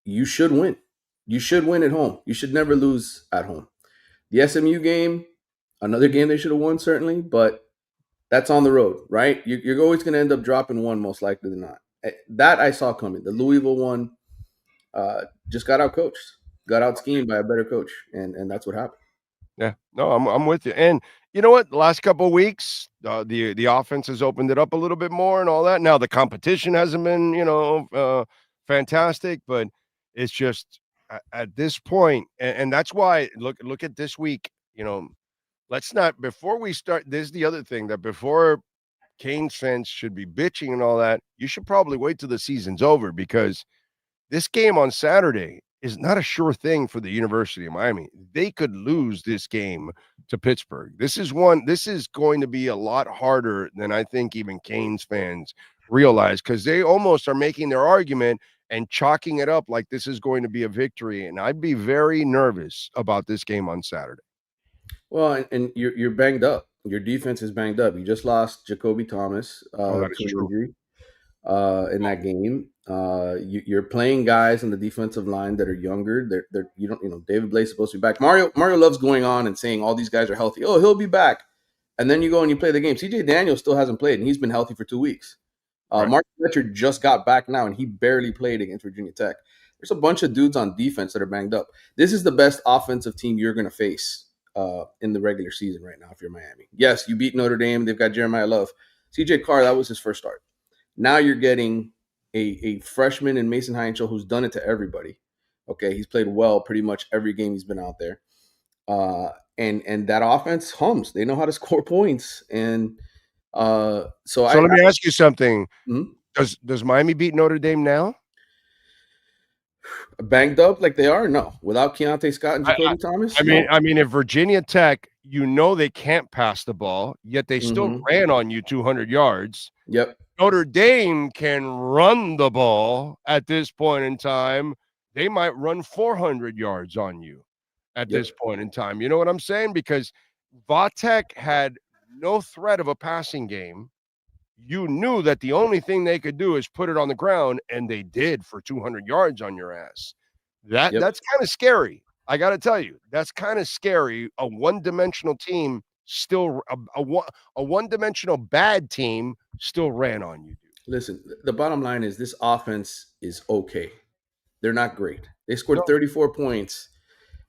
you should win. You should win at home. You should never lose at home. The SMU game, another game they should have won, certainly, but that's on the road, right? You're always going to end up dropping one, most likely than not. That I saw coming. The Louisville one just got out coached, got out schemed by a better coach, and that's what happened. Yeah, no, I'm with you. And you know what? The last couple of weeks, the offense has opened it up a little bit more and all that. Now the competition hasn't been, fantastic, but it's just at this point, and that's why look at this week. Let's not before we start. This is the other thing that before Canes fans should be bitching and all that. You should probably wait till the season's over because this game on Saturday is not a sure thing for the University of Miami. They could lose this game to Pittsburgh. This is going to be a lot harder than I think even Canes fans realize because they almost are making their argument and chalking it up like this is going to be a victory. And I'd be very nervous about this game on Saturday. Well, and you're banged up. Your defense is banged up. You just lost Jacoby Thomas that to is true. injury in that game. You're playing guys on the defensive line that are younger. David Blaze is supposed to be back. Mario loves going on and saying all these guys are healthy. Oh, he'll be back. And then you go and you play the game. CJ Daniels still hasn't played, and he's been healthy for 2 weeks. Right. Mark Fletcher just got back now, and he barely played against Virginia Tech. There's a bunch of dudes on defense that are banged up. This is the best offensive team you're going to face in the regular season right now if you're Miami. Yes, you beat Notre Dame. They've got Jeremiah Love. CJ Carr, that was his first start. Now you're getting a freshman in Mason Heinzel who's done it to everybody. Okay, he's played well pretty much every game he's been out there. And that offense hums. They know how to score points. And so let me ask you something. Mm-hmm. Does Miami beat Notre Dame now? Banged up like they are? No. Without Keontae Scott and Jacoby Thomas? I mean, if Virginia Tech, they can't pass the ball, yet they still ran on you 200 yards. Yep. Notre Dame can run the ball at this point in time. They might run 400 yards on you at this point in time. You know what I'm saying? Because Vatek had no threat of a passing game. You knew that the only thing they could do is put it on the ground, and they did for 200 yards on your ass. That's kind of scary. I got to tell you, that's kind of scary. A one-dimensional team still a one-dimensional bad team still ran on you, dude. Listen, the bottom line is this offense is okay. They're not great. They scored 34 points,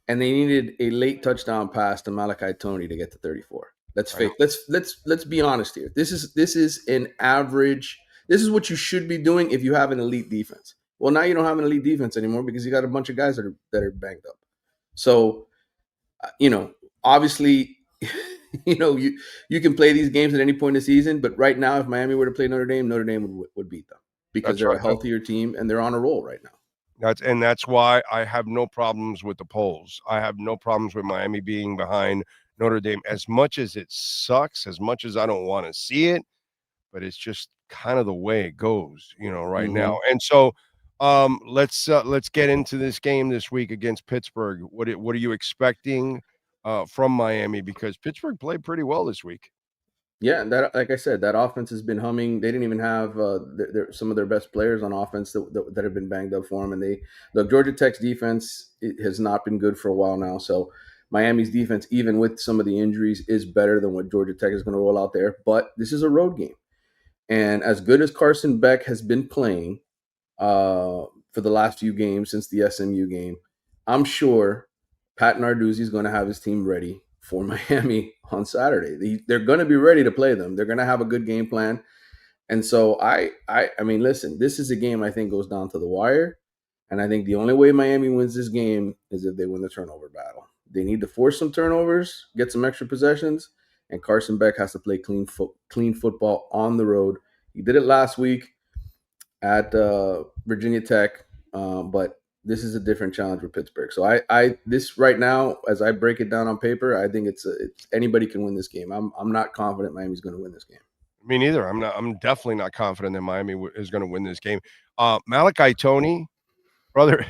and they needed a late touchdown pass to Malachi Toney to get to 34. That's fake. Let's be honest here. This is an average. This is what you should be doing if you have an elite defense. Well, now you don't have an elite defense anymore because you got a bunch of guys that are banged up. So, obviously, you can play these games at any point in the season. But right now, if Miami were to play Notre Dame would beat them because they're a healthier team and they're on a roll right now. That's why I have no problems with the polls. I have no problems with Miami being behind Notre Dame, as much as it sucks, as much as I don't want to see it, but it's just kind of the way it goes, right now. And so let's get into this game this week against Pittsburgh. What are you expecting from Miami? Because Pittsburgh played pretty well this week. Yeah, that, like I said, that offense has been humming. They didn't even have some of their best players on offense that have been banged up for them. And Georgia Tech's defense has not been good for a while now. So Miami's defense, even with some of the injuries, is better than what Georgia Tech is going to roll out there. But this is a road game. And as good as Carson Beck has been playing for the last few games since the SMU game, I'm sure Pat Narduzzi is going to have his team ready for Miami on Saturday. They're going to be ready to play them. They're going to have a good game plan. And so I mean, listen, this is a game I think goes down to the wire. And I think the only way Miami wins this game is if they win the turnover battle. They need to force some turnovers, get some extra possessions, and Carson Beck has to play clean football on the road. He did it last week at Virginia Tech, but this is a different challenge with Pittsburgh. So this right now, as I break it down on paper, I think it's anybody can win this game. I'm not confident Miami's going to win this game. Me neither. I'm definitely not confident that Miami is going to win this game. Malachi Toney, brother,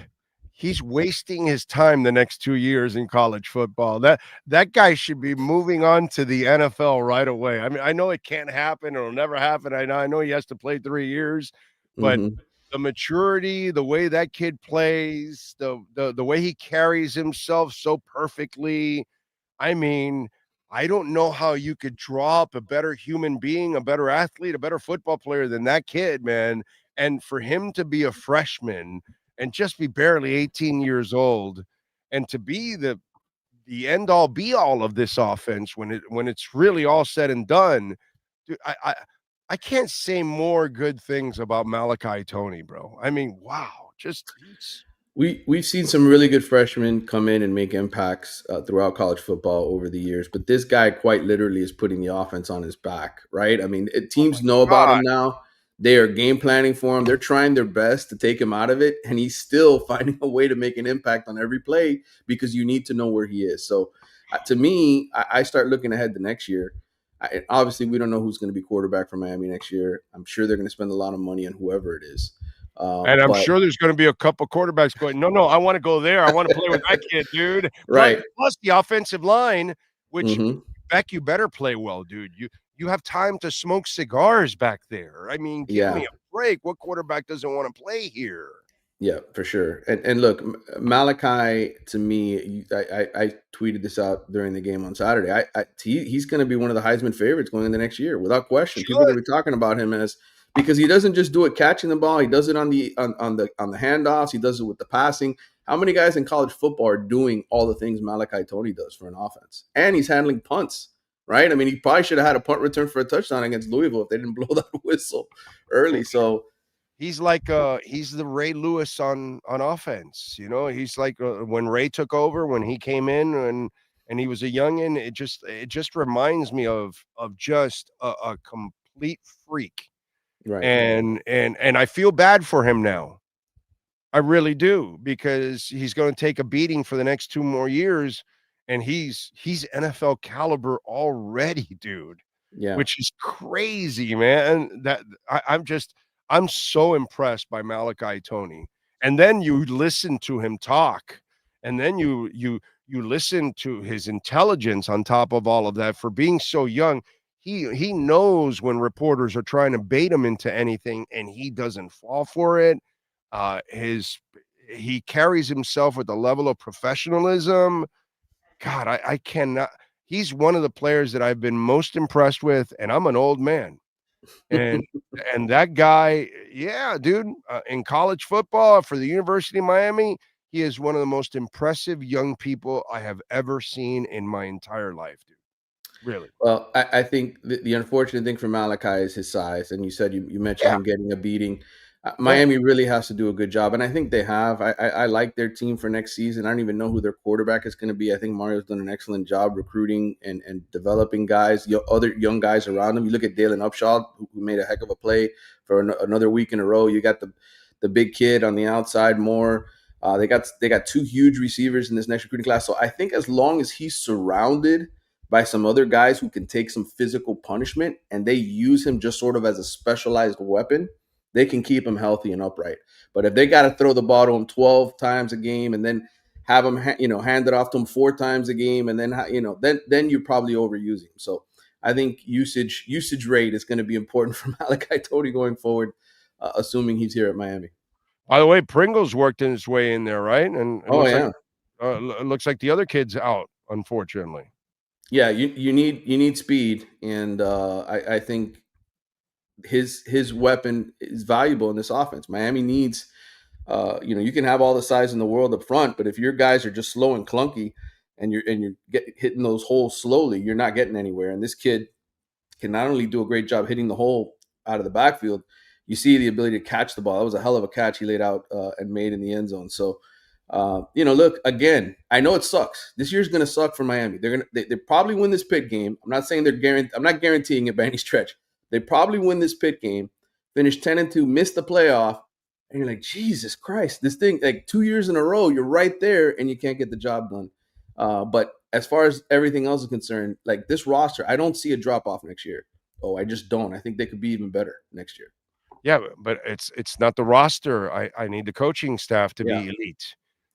he's wasting his time the next 2 years in college football. That guy should be moving on to the NFL right away. I mean, I know it can't happen. It'll never happen. I know he has to play 3 years, but the maturity, the way that kid plays, the way he carries himself so perfectly. I mean, I don't know how you could draw up a better human being, a better athlete, a better football player than that kid, man. And for him to be a freshman and just be barely 18 years old and to be the end all be all of this offense when it's really all said and done, dude, I can't say more good things about Malachi Toney, bro. I mean, wow, We've seen some really good freshmen come in and make impacts throughout college football over the years, but this guy quite literally is putting the offense on his back, right? I mean, teams know about him now. They are game planning for him. They're trying their best to take him out of it, and he's still finding a way to make an impact on every play because you need to know where he is. So to me, I start looking ahead to next year. Obviously, we don't know who's going to be quarterback for Miami next year. I'm sure they're going to spend a lot of money on whoever it is. And I'm sure there's going to be a couple quarterbacks going, no, I want to go there. I want to play with that kid, dude. Right. Plus the offensive line, which Beck, you better play well, dude. You have time to smoke cigars back there. I mean, give me a break. What quarterback doesn't want to play here? Yeah, for sure. And look, Malachi, to me, I tweeted this out during the game on Saturday. He's going to be one of the Heisman favorites going into next year, without question. People are going to be talking about him because he doesn't just do it catching the ball. He does it on the handoffs. He does it with the passing. How many guys in college football are doing all the things Malachi Toney does for an offense? And he's handling punts, right? I mean, he probably should have had a punt return for a touchdown against Louisville if they didn't blow that whistle early. So he's like he's the Ray Lewis on offense. You know, he's like when Ray took over, when he came in and he was a youngin. It just reminds me of just a complete freak. Right. And I feel bad for him now. I really do, because he's going to take a beating for the next 2 more years, and he's NFL caliber already, dude. Yeah. Which is crazy, man. That I'm so impressed by Malachi Toney. And then you listen to him talk, and then you listen to his intelligence on top of all of that for being so young. He knows when reporters are trying to bait him into anything, and he doesn't fall for it. He carries himself with a level of professionalism. God, I cannot. He's one of the players that I've been most impressed with, and I'm an old man. And that guy, yeah, dude, in college football for the University of Miami, he is one of the most impressive young people I have ever seen in my entire life, dude. Really? Well, I think the unfortunate thing for Malachi is his size. And you said you mentioned him getting a beating. Miami really has to do a good job. And I think they have. I like their team for next season. I don't even know who their quarterback is going to be. I think Mario's done an excellent job recruiting and developing guys, other young guys around him. You look at Dalen Upshaw, who made a heck of a play for another week in a row. You got the big kid on the outside, Moore. They got 2 huge receivers in this next recruiting class. So I think as long as he's surrounded by some other guys who can take some physical punishment and they use him just sort of as a specialized weapon, they can keep him healthy and upright. But if they got to throw the ball to him 12 times a game and then have him, hand it off to him 4 times a game, and then, then you're probably overusing him. So I think usage rate is going to be important for Malachi Toney going forward, assuming he's here at Miami. By the way, Pringle's worked his way in there, right? And it looks like the other kid's out, unfortunately. Yeah, you need speed, and I think his weapon is valuable in this offense. Miami needs, you can have all the size in the world up front, but if your guys are just slow and clunky, and you're hitting those holes slowly, you're not getting anywhere. And this kid can not only do a great job hitting the hole out of the backfield, you see the ability to catch the ball. That was a hell of a catch he laid out and made in the end zone. So, look, again, I know it sucks. This year's going to suck for Miami. They probably win this pit game. I'm not saying I'm not guaranteeing it by any stretch. They probably win this pit game, finish 10-2, miss the playoff, and you're like, Jesus Christ, this thing, like 2 years in a row, you're right there and you can't get the job done. But as far as everything else is concerned, like this roster, I don't see a drop off next year. Oh, I just don't. I think they could be even better next year. Yeah, but it's not the roster. I need the coaching staff to be elite.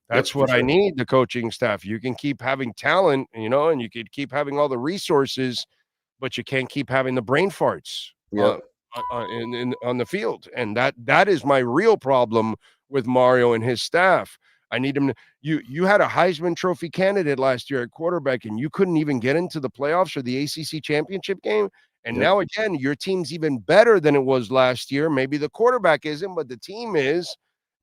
That's what I need, the coaching staff. You can keep having talent, and you could keep having all the resources, but you can't keep having the brain farts on the field. And that is my real problem with Mario and his staff. I need him to you had a Heisman Trophy candidate last year at quarterback, and you couldn't even get into the playoffs or the ACC championship game. And now, again, your team's even better than it was last year. Maybe the quarterback isn't, but the team is.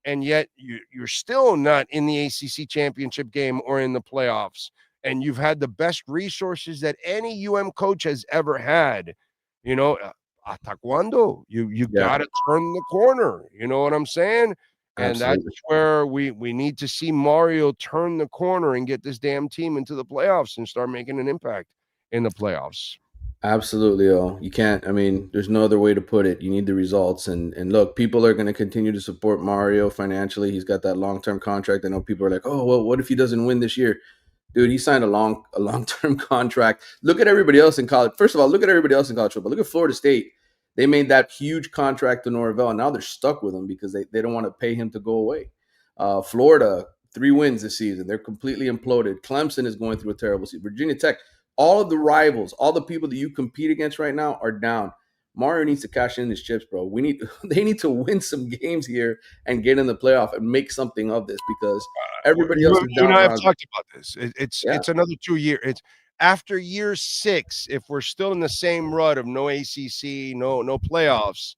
And yet you're still not in the ACC championship game or in the playoffs. And you've had the best resources that any coach has ever had. Hasta cuando? You got to turn the corner. You know what I'm saying? And Absolutely. That's where we need to see Mario turn the corner and get this damn team into the playoffs and start making an impact in the playoffs. Absolutely. You can't, there's no other way to put it. You need the results. And look, people are going to continue to support Mario financially. He's got that long-term contract. I know people are like, oh, well, what if he doesn't win this year? Dude, he signed a long-term contract. Look at everybody else in college. First of all, look at everybody else in college football. Look at Florida State. They made that huge contract to Norvell, and now they're stuck with him because they don't want to pay him to go away. Florida, 3 wins this season. They're completely imploded. Clemson is going through a terrible season. Virginia Tech, all of the rivals, all the people that you compete against right now are down. Mario needs to cash in his chips, bro. They need to win some games here and get in the playoff and make something of this because everybody else is down. You and I have talked about this. It's another 2 years. It's after year 6, if we're still in the same rut of no ACC, no playoffs.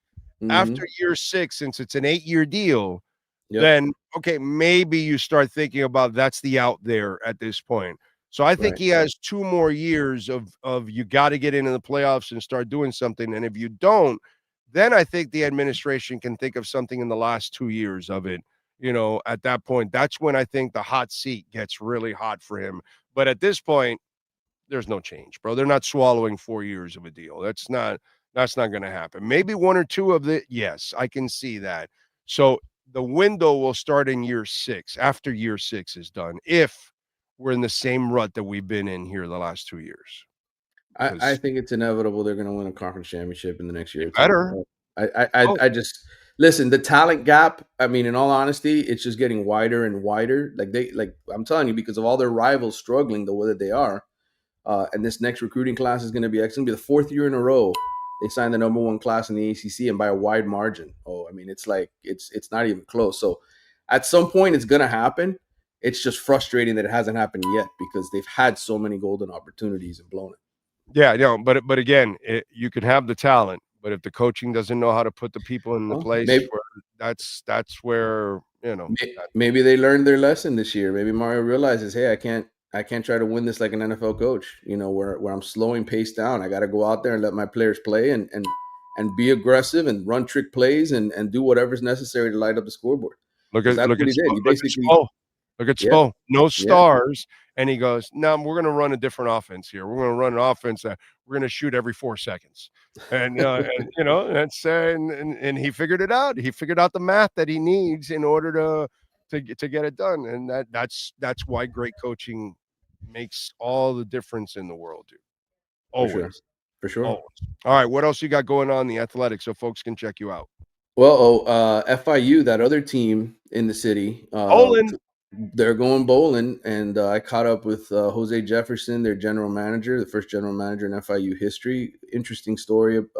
After year 6, since it's an 8-year deal, then okay, maybe you start thinking about that's the out there at this point. So I think he has 2 more years of you got to get into the playoffs and start doing something. And if you don't, then I think the administration can think of something in the last 2 years of it. At that point, that's when I think the hot seat gets really hot for him. But at this point, there's no change, bro. They're not swallowing 4 years of a deal. That's not going to happen. Maybe 1 or 2 of the, yes, I can see that. So the window will start in year 6, after year 6 is done, if we're in the same rut that we've been in here the last 2 years. I think it's inevitable they're going to win a conference championship in the next year. Better. I just listen, the talent gap, in all honesty, it's just getting wider and wider. Like I'm telling you, because of all their rivals struggling the way that they are. And this next recruiting class is going to be excellent. It'll be the 4th year in a row they signed the number 1 class in the ACC and by a wide margin. It's like it's not even close. So at some point it's going to happen. It's just frustrating that it hasn't happened yet because they've had so many golden opportunities and blown it. Yeah, but again, you can have the talent, but if the coaching doesn't know how to put the people in the place, that's where maybe they learned their lesson this year. Maybe Mario realizes, hey, I can't try to win this like an NFL coach. Where I'm slowing pace down. I got to go out there and let my players play and be aggressive and run trick plays and do whatever's necessary to light up the scoreboard. Look at Spo. Look at Spo. No stars. And he goes, no, we're going to run a different offense here. We're going to run an offense that we're going to shoot every 4 seconds. And, and he figured it out. He figured out the math that he needs in order to get it done. And that's why great coaching makes all the difference in the world, dude. Always. For sure. Always. All right. What else you got going on in the Athletics so folks can check you out? Well, FIU, that other team in the city. They're going bowling, and I caught up with Jose Jefferson, their general manager, the first general manager in FIU history. Interesting story of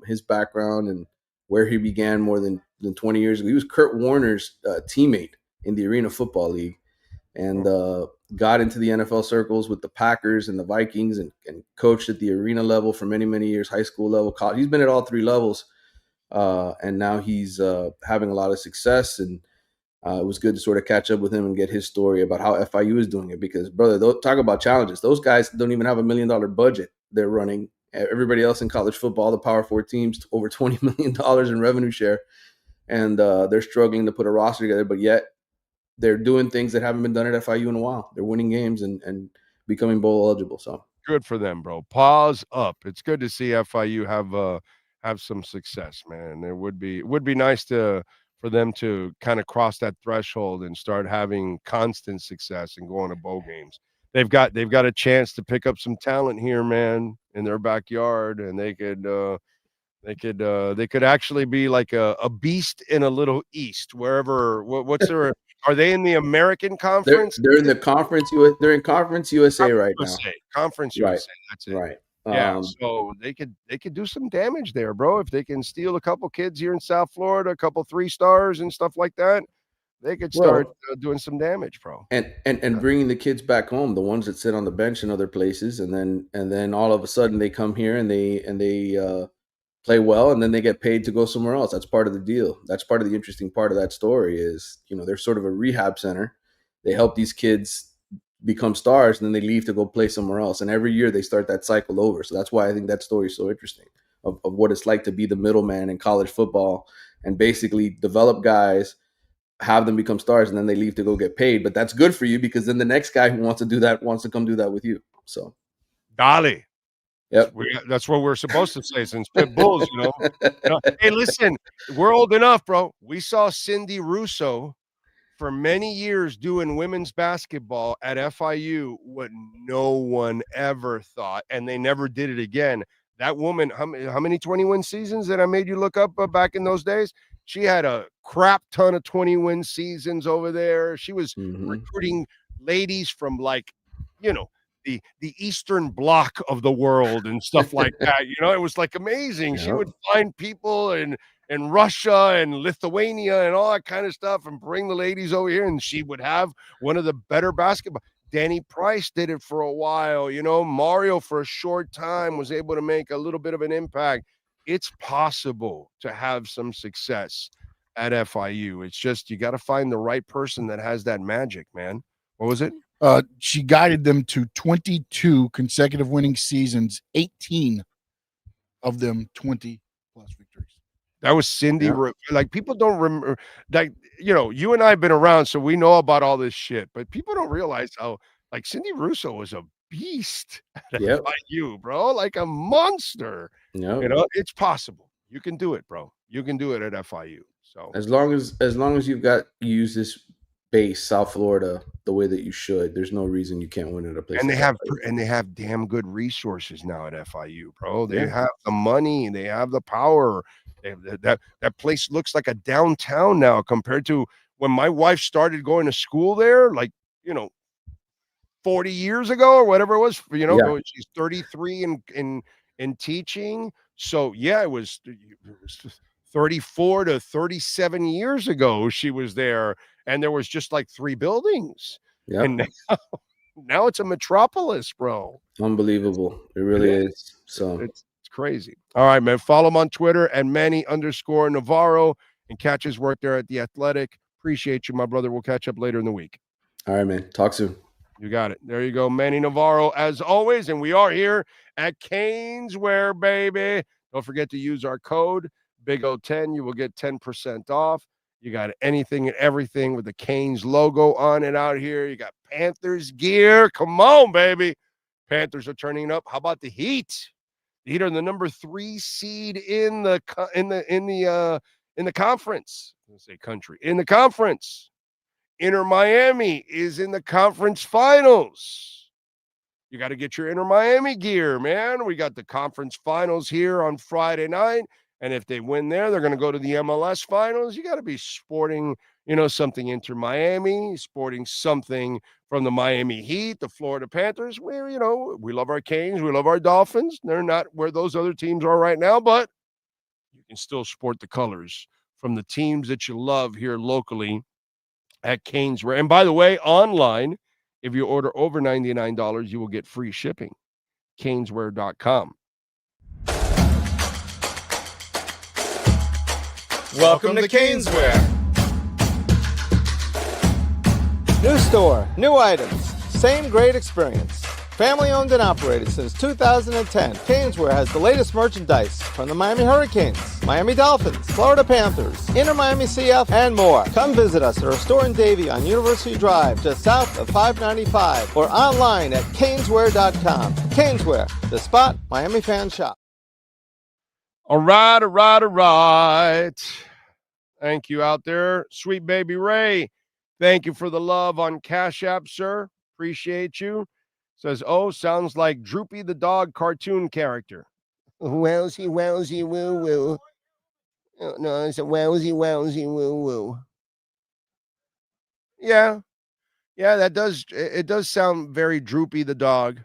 his background and where he began more than 20 years ago. He was Kurt Warner's teammate in the Arena Football League and got into the NFL circles with the Packers and the Vikings and coached at the arena level for many, many years, high school level, college. He's been at all 3 levels, and now he's having a lot of success and It was good to sort of catch up with him and get his story about how FIU is doing it, because, brother, talk about challenges. Those guys don't even have $1 million budget they're running. Everybody else in college football, the Power 4 teams, over $20 million in revenue share, and they're struggling to put a roster together, but yet they're doing things that haven't been done at FIU in a while. They're winning games and becoming bowl eligible. So good for them, bro. Pause up. It's good to see FIU have some success, man. It would be nice for them to kind of cross that threshold and start having constant success and going to bowl games. They've got a chance to pick up some talent here, man, in their backyard, and they could actually be like a beast in a little East, wherever. What's their? Are they in the American Conference? They're in the Conference They're in Conference USA right now. Conference USA. That's it. Right. Yeah, so they could do some damage there, bro. If they can steal a couple kids here in South Florida, a couple 3-stars and stuff like that, they could start doing some damage, bro. And bringing the kids back home, the ones that sit on the bench in other places, and then all of a sudden they come here and they play well, and then they get paid to go somewhere else. That's part of the deal. That's part of the interesting part of that story is, they're sort of a rehab center. They help these kids become stars, and then they leave to go play somewhere else. And every year they start that cycle over. So that's why I think that story is so interesting of what it's like to be the middleman in college football and basically develop guys, have them become stars, and then they leave to go get paid. But that's good for you, because then the next guy who wants to do that wants to come do that with you. So, Dali. Yep. That's what we're supposed to say since Pit Bulls, Hey, listen, we're old enough, bro. We saw Cindy Russo for many years doing women's basketball at FIU, what no one ever thought, and they never did it again. That woman, how many 20-win seasons that I made you look up back in those days? She had a crap ton of 20-win seasons over there. She was recruiting ladies from the Eastern Bloc of the world and stuff like that. It was like amazing. She would find people in Russia and Lithuania and all that kind of stuff and bring the ladies over here, and she would have one of the better basketball. Danny Price did it for a while. Mario for a short time was able to make a little bit of an impact. It's possible to have some success at FIU. It's just you got to find the right person that has that magic, man. What was it? She guided them to 22 consecutive winning seasons, 18 of them 20-plus victories. That was Cindy. Yeah. Like, people don't remember, like, you and I have been around, so we know about all this shit, but people don't realize how, like, Cindy Russo was a beast at FIU, bro, like a monster. It's possible. You can do it, bro. You can do it at FIU. So as long as you use this base, South Florida, the way that you should, there's no reason you can't win at a place. And they have damn good resources now at FIU, bro. They have the money, they have the power. That place looks like a downtown now compared to when my wife started going to school there, 40 years ago or whatever it was. She's 33 in teaching. So it was 34 to 37 years ago she was there, and there was just like 3 buildings. Yeah. And now it's a metropolis, bro. Unbelievable. It really is. So it's crazy. All right, man. Follow him on Twitter and Manny_Navarro, and catch his work there at The Athletic. Appreciate you, my brother. We'll catch up later in the week. All right, man. Talk soon. You got it. There you go. Manny Navarro, as always. And we are here at Caneswear, baby. Don't forget to use our code BIG010. You will get 10% off. You got anything and everything with the Canes logo on it out here. You got Panthers gear. Come on, baby. Panthers are turning up. How about the Heat? The Heat are the number 3 seed in the conference. Let's say country. In the conference. Inter Miami is in the conference finals. You got to get your Inter Miami gear, man. We got the conference finals here on Friday night. And if they win there, they're going to go to the MLS finals. You got to be sporting, something Inter Miami, sporting something from the Miami Heat, the Florida Panthers, where, we love our Canes, we love our Dolphins. They're not where those other teams are right now, but you can still sport the colors from the teams that you love here locally at Caneswear. And by the way, online, if you order over $99, you will get free shipping. Caneswear.com. Welcome to Caneswear. New store, new items, same great experience. Family owned and operated since 2010, Caneswear has the latest merchandise from the Miami Hurricanes, Miami Dolphins, Florida Panthers, Inter Miami CF, and more. Come visit us at our store in Davie on University Drive, just south of 595, or online at caneswear.com. Caneswear, the spot Miami fans shop. All right. Thank you out there. Sweet Baby Ray, thank you for the love on Cash App, sir. Appreciate you. Says, sounds like Droopy the dog cartoon character. Wowsy, wowsy, woo, woo. No, it's a wowsy, wowsy, woo, woo. Yeah, it does sound very Droopy the dog.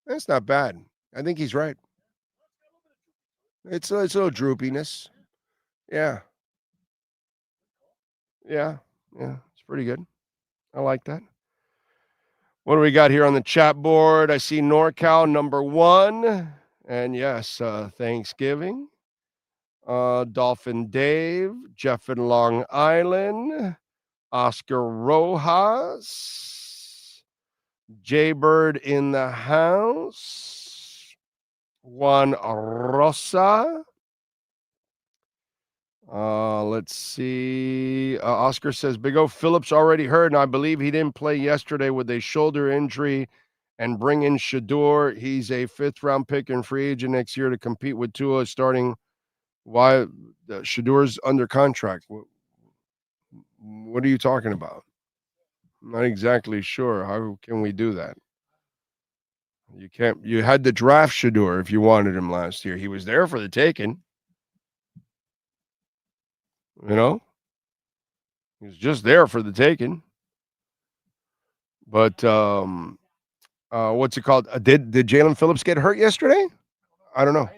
That's not bad. I think he's right. It's a little droopiness. Yeah. Yeah, it's pretty good. I like that. What do we got here on the chat board? I see NorCal number 1. And yes, Thanksgiving. Dolphin Dave, Jeff in Long Island, Oscar Rojas, Jaybird in the house, Juan Rosa. Let's see. Oscar says, Big O Phillips already hurt, and I believe he didn't play yesterday with a shoulder injury, and bring in Shador. He's a 5th-round pick and free agent next year to compete with Tua starting. Why Shador's under contract? What are you talking about? I'm not exactly sure. How can we do that? You can't. You had to draft Shador if you wanted him last year. He was there for the taking. You know, he was just there for the taking. But what's it called? Did Jalen Phillips get hurt yesterday? I don't know.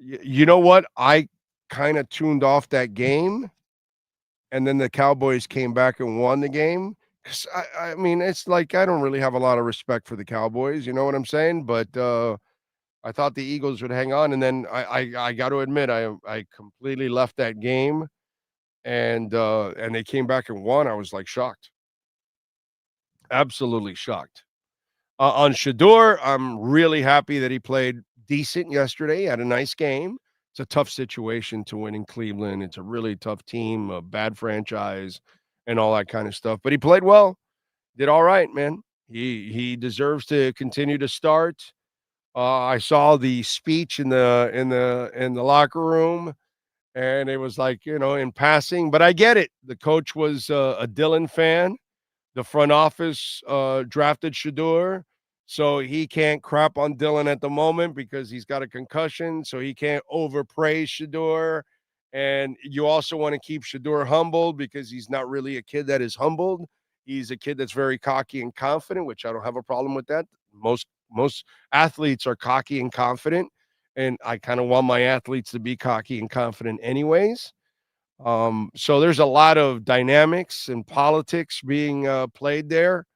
You know what? I kind of tuned off that game, and then the Cowboys came back and won the game. Cause I mean, it's like I don't really have a lot of respect for the Cowboys. You know what I'm saying? But I thought the Eagles would hang on, and then I got to admit I completely left that game, and they came back and won. I was like shocked, absolutely shocked. On Shador, I'm really happy that he played decent yesterday. He had a nice game. It's a tough situation to win in Cleveland. It's a really tough team, a bad franchise, and all that kind of stuff. But he played well. Did all right, man. He deserves to continue to start. I saw the speech in the locker room, and it was like, in passing. But I get it. The coach was a Dylan fan. The front office drafted Shador, so he can't crap on Dylan at the moment because he's got a concussion, so he can't overpraise Shador. And you also want to keep Shador humbled because he's not really a kid that is humbled. He's a kid that's very cocky and confident, which I don't have a problem with that. Most athletes are cocky and confident, and I kind of want my athletes to be cocky and confident anyways. So there's a lot of dynamics and politics being played there,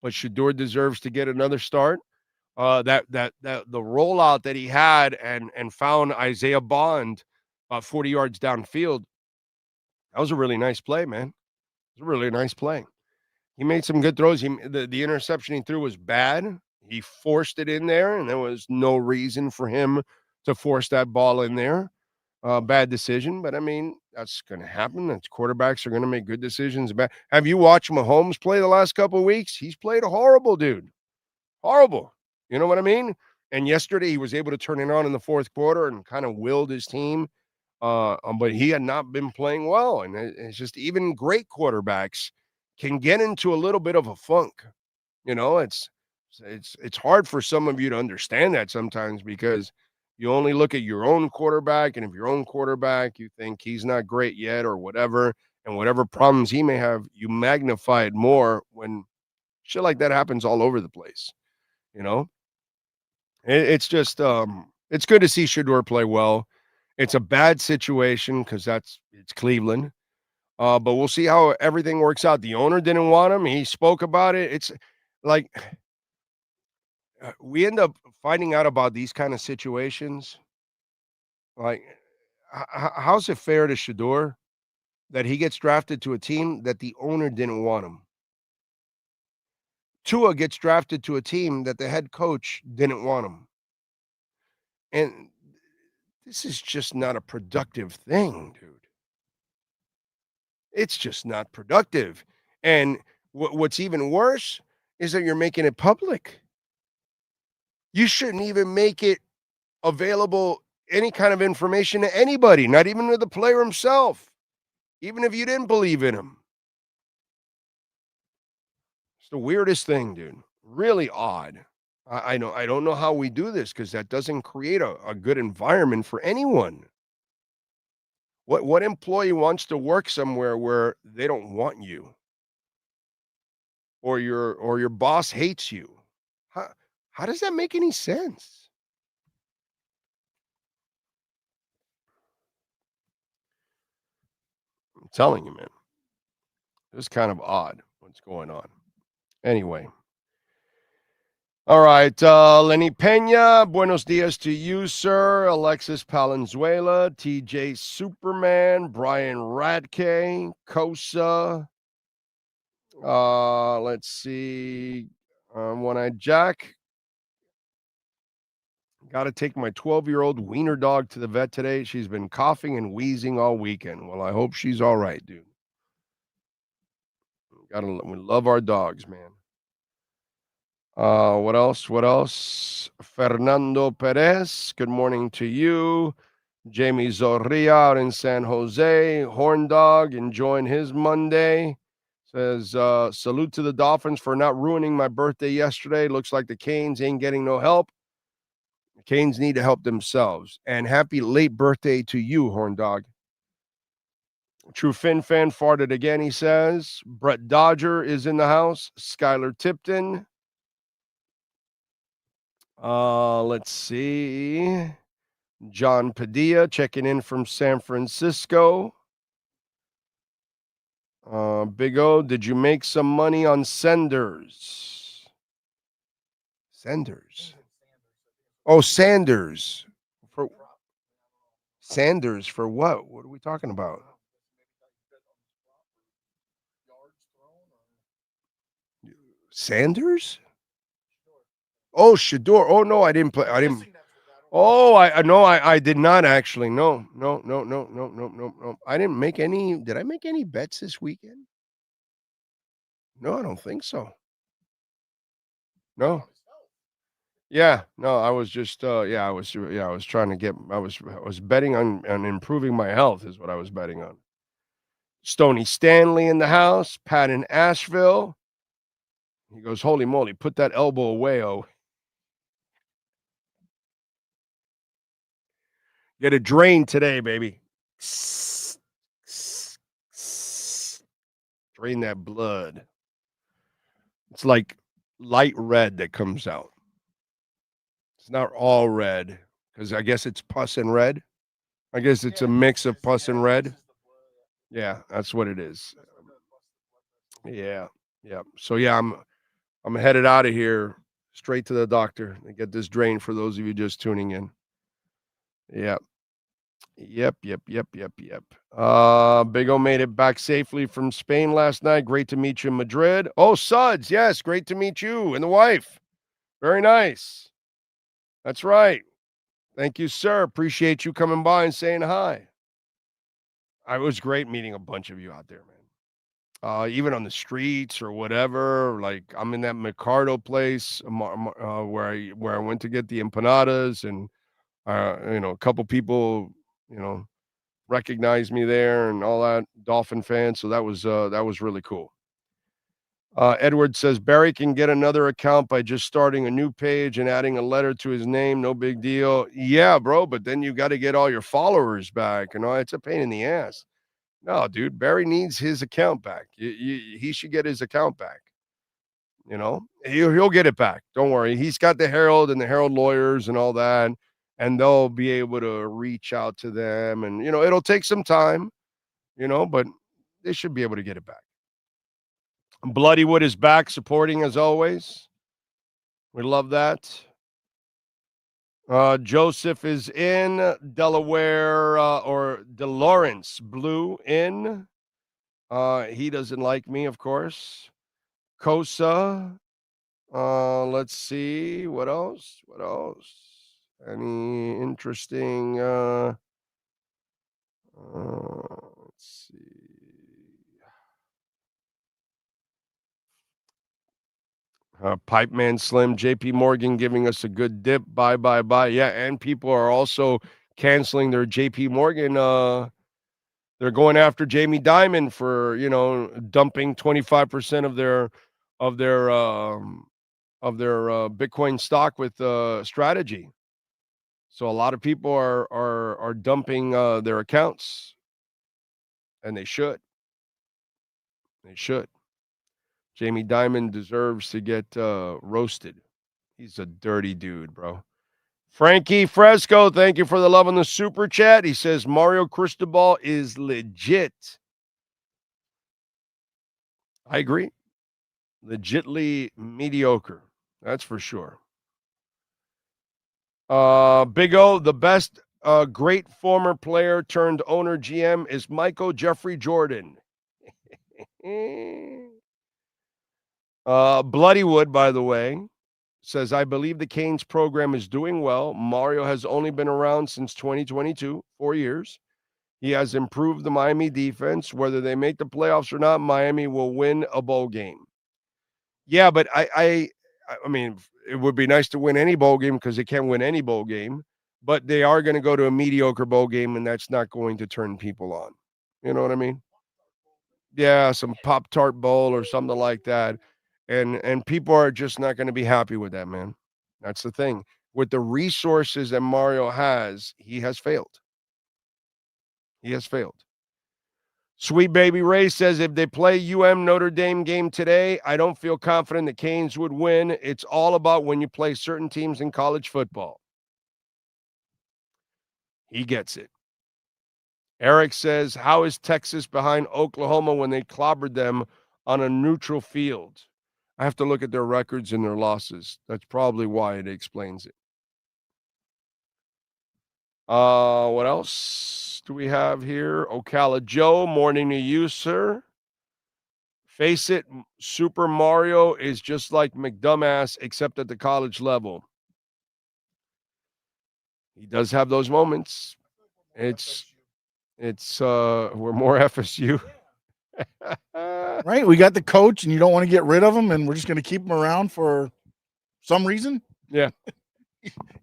but Shador deserves to get another start. That the rollout that he had and found Isaiah Bond about 40 yards downfield, that was a really nice play, man. It was a really nice play. He made some good throws. The interception he threw was bad. He forced it in there, and there was no reason for him to force that ball in there. Bad decision, but I mean, that's going to happen. That's quarterbacks are going to make good decisions. Have you watched Mahomes play the last couple of weeks? He's played horrible, dude. Horrible. You know what I mean? And yesterday he was able to turn it on in the fourth quarter and kind of willed his team. But he had not been playing well. And it's just even great quarterbacks can get into a little bit of a funk. It's hard for some of you to understand that sometimes because you only look at your own quarterback, and if your own quarterback, you think he's not great yet or whatever, and whatever problems he may have, you magnify it more when shit like that happens all over the place. It's just it's good to see Shador play well. It's a bad situation because it's Cleveland, but we'll see how everything works out. The owner didn't want him. He spoke about it. It's like we end up finding out about these kind of situations. Like, how's it fair to Shador? that he gets drafted to a team that the owner didn't want him. Tua gets drafted to a team that the head coach didn't want him. And this is just not a productive thing, dude. It's just not productive. And what's even worse is that you're making it public. You shouldn't even make it available, any kind of information to anybody, not even to the player himself, even if you didn't believe in him. It's the weirdest thing, dude. Really odd. I don't know how we do this, because that doesn't create a good environment for anyone. What employee wants to work somewhere where they don't want you, or your boss hates you? How does that make any sense? I'm telling you, man. It's kind of odd what's going on. Anyway. All right, Lenny Pena, buenos dias to you, sir. Alexis Palenzuela, TJ Superman, Brian Radke, Kosa. Let's see. One-Eyed Jack. Got to take my 12-year-old wiener dog to the vet today. She's been coughing and wheezing all weekend. Well, I hope she's all right, dude. We love our dogs, man. What else? Fernando Perez, good morning to you. Jamie Zorria out in San Jose. Horn Dog enjoying his Monday. Says, salute to the Dolphins for not ruining my birthday yesterday. Looks like the Canes ain't getting no help. The Canes need to help themselves. And happy late birthday to you, Horn Dog. True Fin fan farted again, he says. Brett Dodger is in the house. Skylar Tipton. Let's see. John Padilla checking in from San Francisco. Big O, did you make some money on Senders? Sanders. Oh, Sanders. For Sanders for what? What are we talking about? Sanders? Oh, Shador. Oh no, I didn't play. I didn't. Oh, I did not actually. No. I didn't make any. Did I make any bets this weekend? No, I don't think so. No. Yeah, no, I was just I was trying to get I was betting on improving my health is what I was betting on. Stoney Stanley in the house, Pat in Asheville. He goes, "Holy moly, put that elbow away, oh." Get a drain today, baby. Drain that blood. It's like light red that comes out. It's not all red, because I guess it's pus and red. I guess it's a mix of pus and red. Yeah, that's what it is. Yeah. So yeah, I'm headed out of here straight to the doctor and get this drain for those of you just tuning in. Yep. Big O made it back safely from Spain last night. Great to meet you in Madrid. Oh, Suds, yes, great to meet you and the wife. Very nice. That's right. Thank you, sir. Appreciate you coming by and saying hi. It was great meeting a bunch of you out there, man. Even on the streets or whatever. Like I'm in that Mercado place where I went to get the empanadas, and a couple people, recognized me there and all that. Dolphin fans, so that was really cool. Edward says Barry can get another account by just starting a new page and adding a letter to his name. No big deal. Yeah, bro, but then you got to get all your followers back. It's a pain in the ass. No, dude, Barry needs his account back. He should get his account back. He'll get it back. Don't worry. He's got the Herald and the Herald lawyers and all that, and they'll be able to reach out to them. And, it'll take some time, but they should be able to get it back. Bloodywood is back supporting as always. We love that. Joseph is in. Delaware or DeLawrence Blue in. He doesn't like me, of course. Kosa. Let's see. What else? Any interesting let's see. Pipe Man Slim, JP Morgan giving us a good dip. Bye. Yeah, and people are also canceling their JP Morgan. They're going after Jamie Dimon for, dumping 25% of their Bitcoin stock with strategy. So a lot of people are dumping their accounts, and they should. Jamie Dimon deserves to get roasted. He's a dirty dude, bro. Frankie Fresco, thank you for the love on the super chat. He says Mario Cristobal is legit. I agree. Legitly mediocre. That's for sure. Big O, the best great former player turned owner GM is Michael Jeffrey Jordan. Bloodywood, by the way, says, I believe the Canes program is doing well. Mario has only been around since 2022, 4 years. He has improved the Miami defense. Whether they make the playoffs or not, Miami will win a bowl game. Yeah, but I mean, it would be nice to win any bowl game because they can't win any bowl game. But they are going to go to a mediocre bowl game, and that's not going to turn people on. You know what I mean? Yeah, some Pop-Tart Bowl or something like that. And people are just not going to be happy with that, man. That's the thing. With the resources that Mario has, he has failed. Sweet Baby Ray says, if they play Notre Dame game today, I don't feel confident the Canes would win. It's all about when you play certain teams in college football. He gets it. Eric says, how is Texas behind Oklahoma when they clobbered them on a neutral field? I have to look at their records and their losses. That's probably why it explains it. What else do we have here? Ocala Joe, morning to you, sir. Face it, Super Mario is just like McDumbass, except at the college level. He does have those moments. It's we're more FSU. Right? We got the coach, and you don't want to get rid of him, and we're just going to keep him around for some reason. Yeah.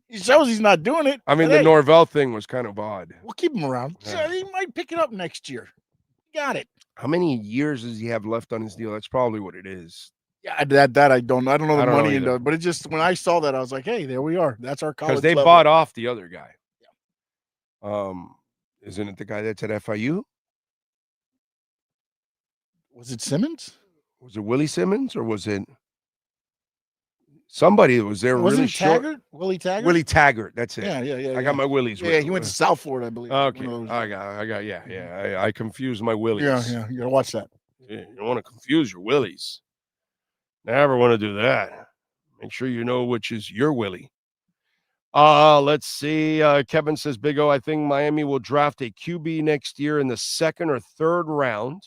He shows he's not doing it. I mean, the Norvell thing was kind of odd. We'll keep him around. Yeah. He might pick it up next year. Got it. How many years does he have left on his deal? That's probably what it is. Yeah, that I don't know the money into it, but it just, when I saw that, I was like, hey, there we are. That's our college. Because they bought off the other guy. Yeah. Isn't it the guy that's at FIU? Was it Simmons? Was it Willie Simmons, or was it somebody that was there really short? Taggart? Willie Taggart? Willie Taggart, that's it. Yeah. I got my Willies. Yeah, he went to South Florida, I believe. Okay, I got. Yeah. I confused my Willies. Yeah. You gotta watch that. Yeah, you don't want to confuse your Willies. Never want to do that. Make sure you know which is your Willie. Let's see. Kevin says, Big O, I think Miami will draft a QB next year in the second or third round.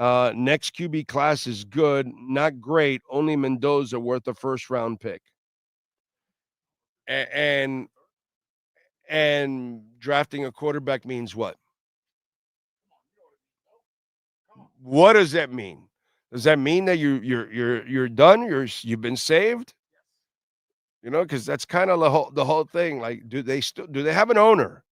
Next QB class is good, not great. Only Mendoza worth a first round pick. And drafting a quarterback means what? What does that mean? Does that mean that you're done? You've been saved? Because that's kind of the whole thing. Like, do they have an owner?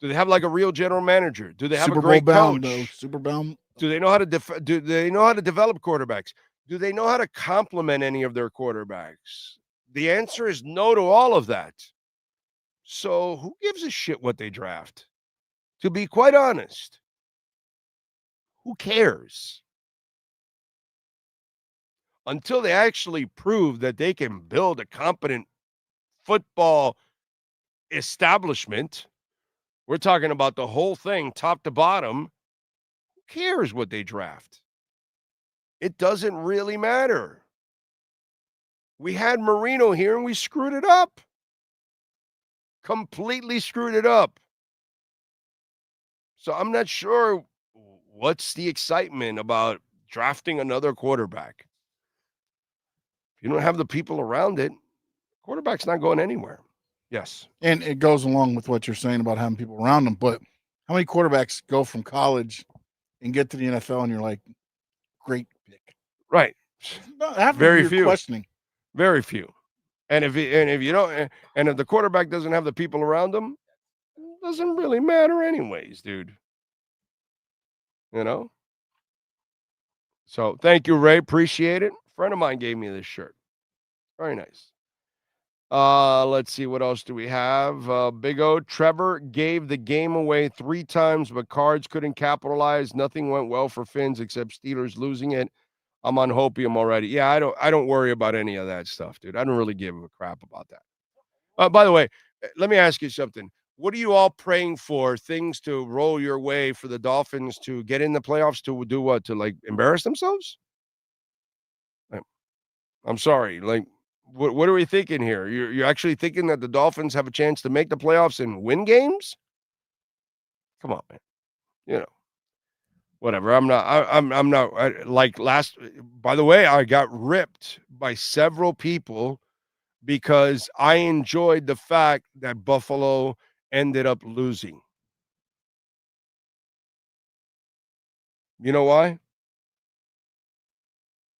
Do they have like a real general manager? Do they have a great coach? Super bound. Do they know how to do they know how to develop quarterbacks? Do they know how to complement any of their quarterbacks? The answer is no to all of that. So who gives a shit what they draft? To be quite honest, who cares? Until they actually prove that they can build a competent football establishment, we're talking about the whole thing, top to bottom. Who cares what they draft? It doesn't really matter. We had Marino here and we screwed it up. Completely screwed it up. So I'm not sure what's the excitement about drafting another quarterback? If you don't have the people around it, quarterback's not going anywhere. Yes. And it goes along with what you're saying about having people around them. But how many quarterbacks go from college and get to the NFL and you're like, great pick? Right. Very few. Questioning. Very few. And if you don't, and if the quarterback doesn't have the people around him, it doesn't really matter anyways, dude. You know? So thank you, Ray. Appreciate it. A friend of mine gave me this shirt. Very nice. Let's see, what else do we have? Big O, Trevor gave the game away 3 times, but Cards couldn't capitalize. Nothing went well for Finns except Steelers losing it. I'm on hopium already. Yeah, I don't worry about any of that stuff, dude. I don't really give a crap about that. By the way, let me ask you something. What are you all praying for? Things to roll your way for the Dolphins to get in the playoffs, to do what? To like embarrass themselves? I'm sorry. Like, what are we thinking here? You're actually thinking that the Dolphins have a chance to make the playoffs and win games? Come on, man. You know, whatever. I'm not like last. By the way, I got ripped by several people because I enjoyed the fact that Buffalo ended up losing. You know why?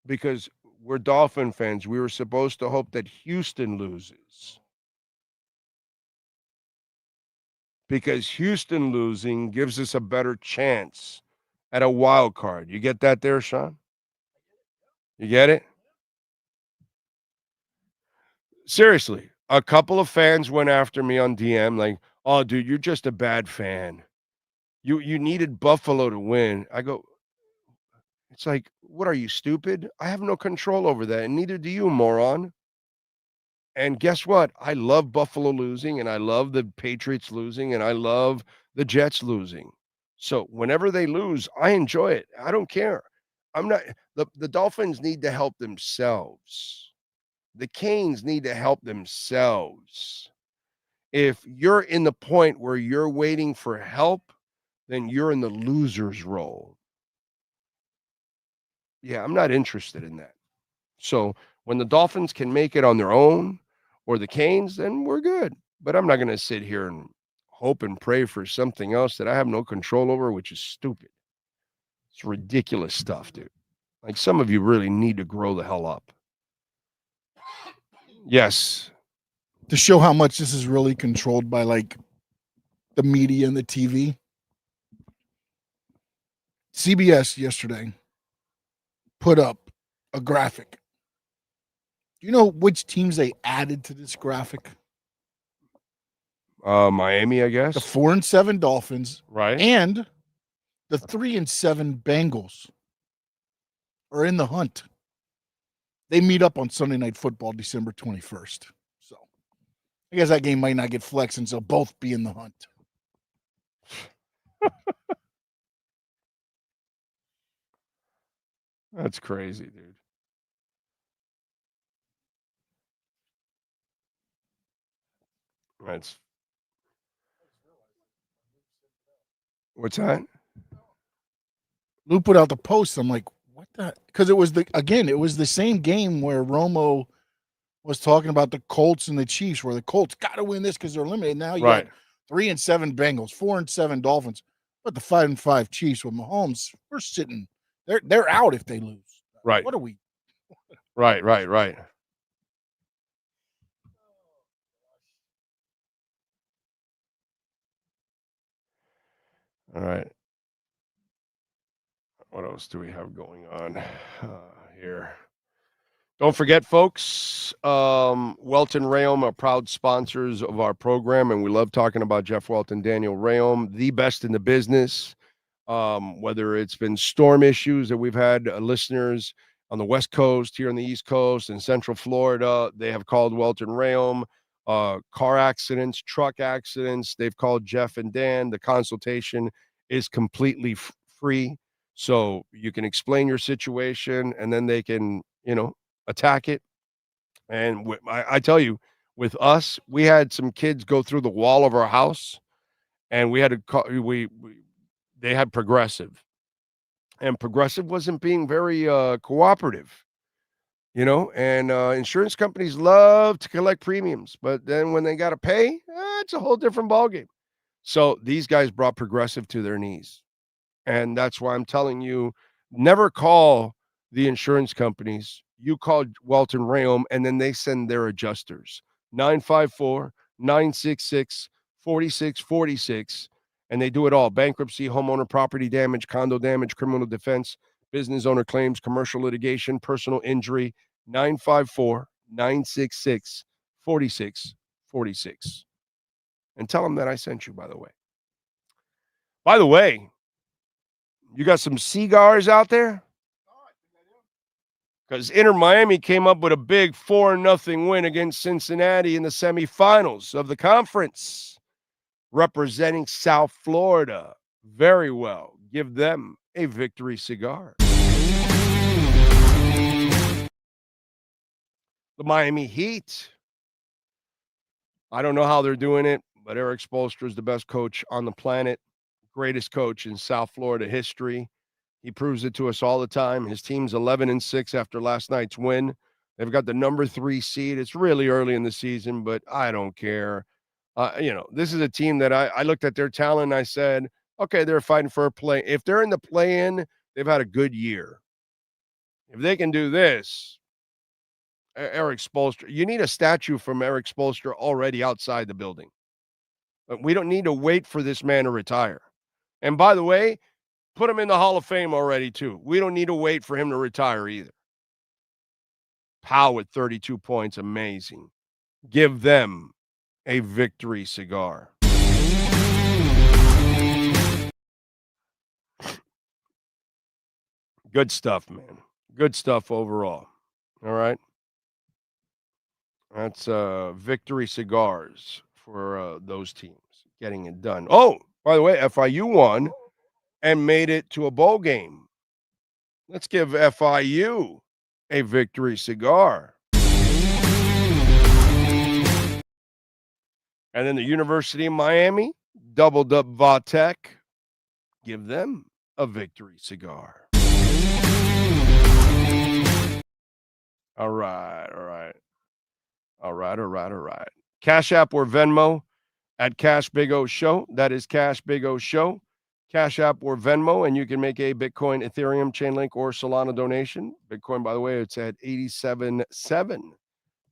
Because we're Dolphin fans. We were supposed to hope that Houston loses. Because Houston losing gives us a better chance at a wild card. You get that there, Sean? You get it? Seriously, a couple of fans went after me on DM like, "Oh, dude, you're just a bad fan. You needed Buffalo to win." I go, it's like, what are you, stupid? I have no control over that, and neither do you, moron. And guess what? I love Buffalo losing, and I love the Patriots losing, and I love the Jets losing. So whenever they lose, I enjoy it. I don't care. I'm not the Dolphins need to help themselves. The Canes need to help themselves. If you're in the point where you're waiting for help, then you're in the loser's role. Yeah, I'm not interested in that. So when the Dolphins can make it on their own, or the Canes, then we're good. But I'm not going to sit here and hope and pray for something else that I have no control over, which is stupid. It's ridiculous stuff, dude. Like, some of you really need to grow the hell up. Yes. To show how much this is really controlled by like the media and the TV. CBS yesterday put up a graphic. Do you know which teams they added to this graphic? Miami, I guess. The 4-7 Dolphins, right, and the 3-7 Bengals are in the hunt. They meet up on Sunday Night Football, December 21st. So I guess that game might not get flexed, and they'll both be in the hunt. That's crazy, dude. That's what's that? Lou put out the post. I'm like, what the? Because it was the same game where Romo was talking about the Colts and the Chiefs, where the Colts got to win this because they're eliminated. Now you got 3-7 Bengals, 4-7 Dolphins, but the 5-5 Chiefs with Mahomes, we're sitting. They're out if they lose. Right. What are we? Right. All right. What else do we have going on here? Don't forget, folks, Welton Rayom are proud sponsors of our program, and we love talking about Jeff Welton, Daniel Rayom, the best in the business. Whether it's been storm issues that we've had listeners on the West Coast, here on the East Coast, and Central Florida, they have called Welton Rayom. Car accidents, truck accidents, they've called Jeff and Dan. The consultation is completely free. So you can explain your situation, and then they can, attack it. And I tell you, with us, we had some kids go through the wall of our house, and we had to call, they had Progressive. and Progressive wasn't being very cooperative. And insurance companies love to collect premiums, but then when they got to pay, it's a whole different ballgame. So these guys brought Progressive to their knees. And that's why I'm telling you, never call the insurance companies. You call Walton Rayom, and then they send their adjusters. 954-966-4646. And they do it all: bankruptcy, homeowner property damage, condo damage, criminal defense, business owner claims, commercial litigation, personal injury. 954-966-4646. And tell them that I sent you, by the way. By the way, you got some cigars out there? Because Inter Miami came up with a big 4-0 win against Cincinnati in the semifinals of the conference, representing South Florida very well. Give them a victory cigar. The Miami Heat. I don't know how they're doing it, but Eric Spoelstra is the best coach on the planet, greatest coach in South Florida history. He proves it to us all the time. His team's 11-6 after last night's win. They've got the number 3 seed. It's really early in the season, but I don't care. This is a team that I looked at their talent and I said, okay, they're fighting for a play. If they're in the play-in, they've had a good year. If they can do this, Eric Spoelstra, you need a statue from Eric Spoelstra already outside the building. But we don't need to wait for this man to retire. And by the way, put him in the Hall of Fame already, too. We don't need to wait for him to retire either. Powell with 32 points, amazing. Give them a victory cigar. Good stuff, man. Good stuff overall. All right. That's victory cigars for those teams getting it done. Oh, by the way, FIU won and made it to a bowl game. Let's give FIU a victory cigar. And then the University of Miami doubled up Vatek. Give them a victory cigar. All right. Cash App or Venmo at Cash Big O Show. That is Cash Big O Show. Cash App or Venmo, and you can make a Bitcoin, Ethereum, Chainlink, or Solana donation. Bitcoin, by the way, it's at 87.7.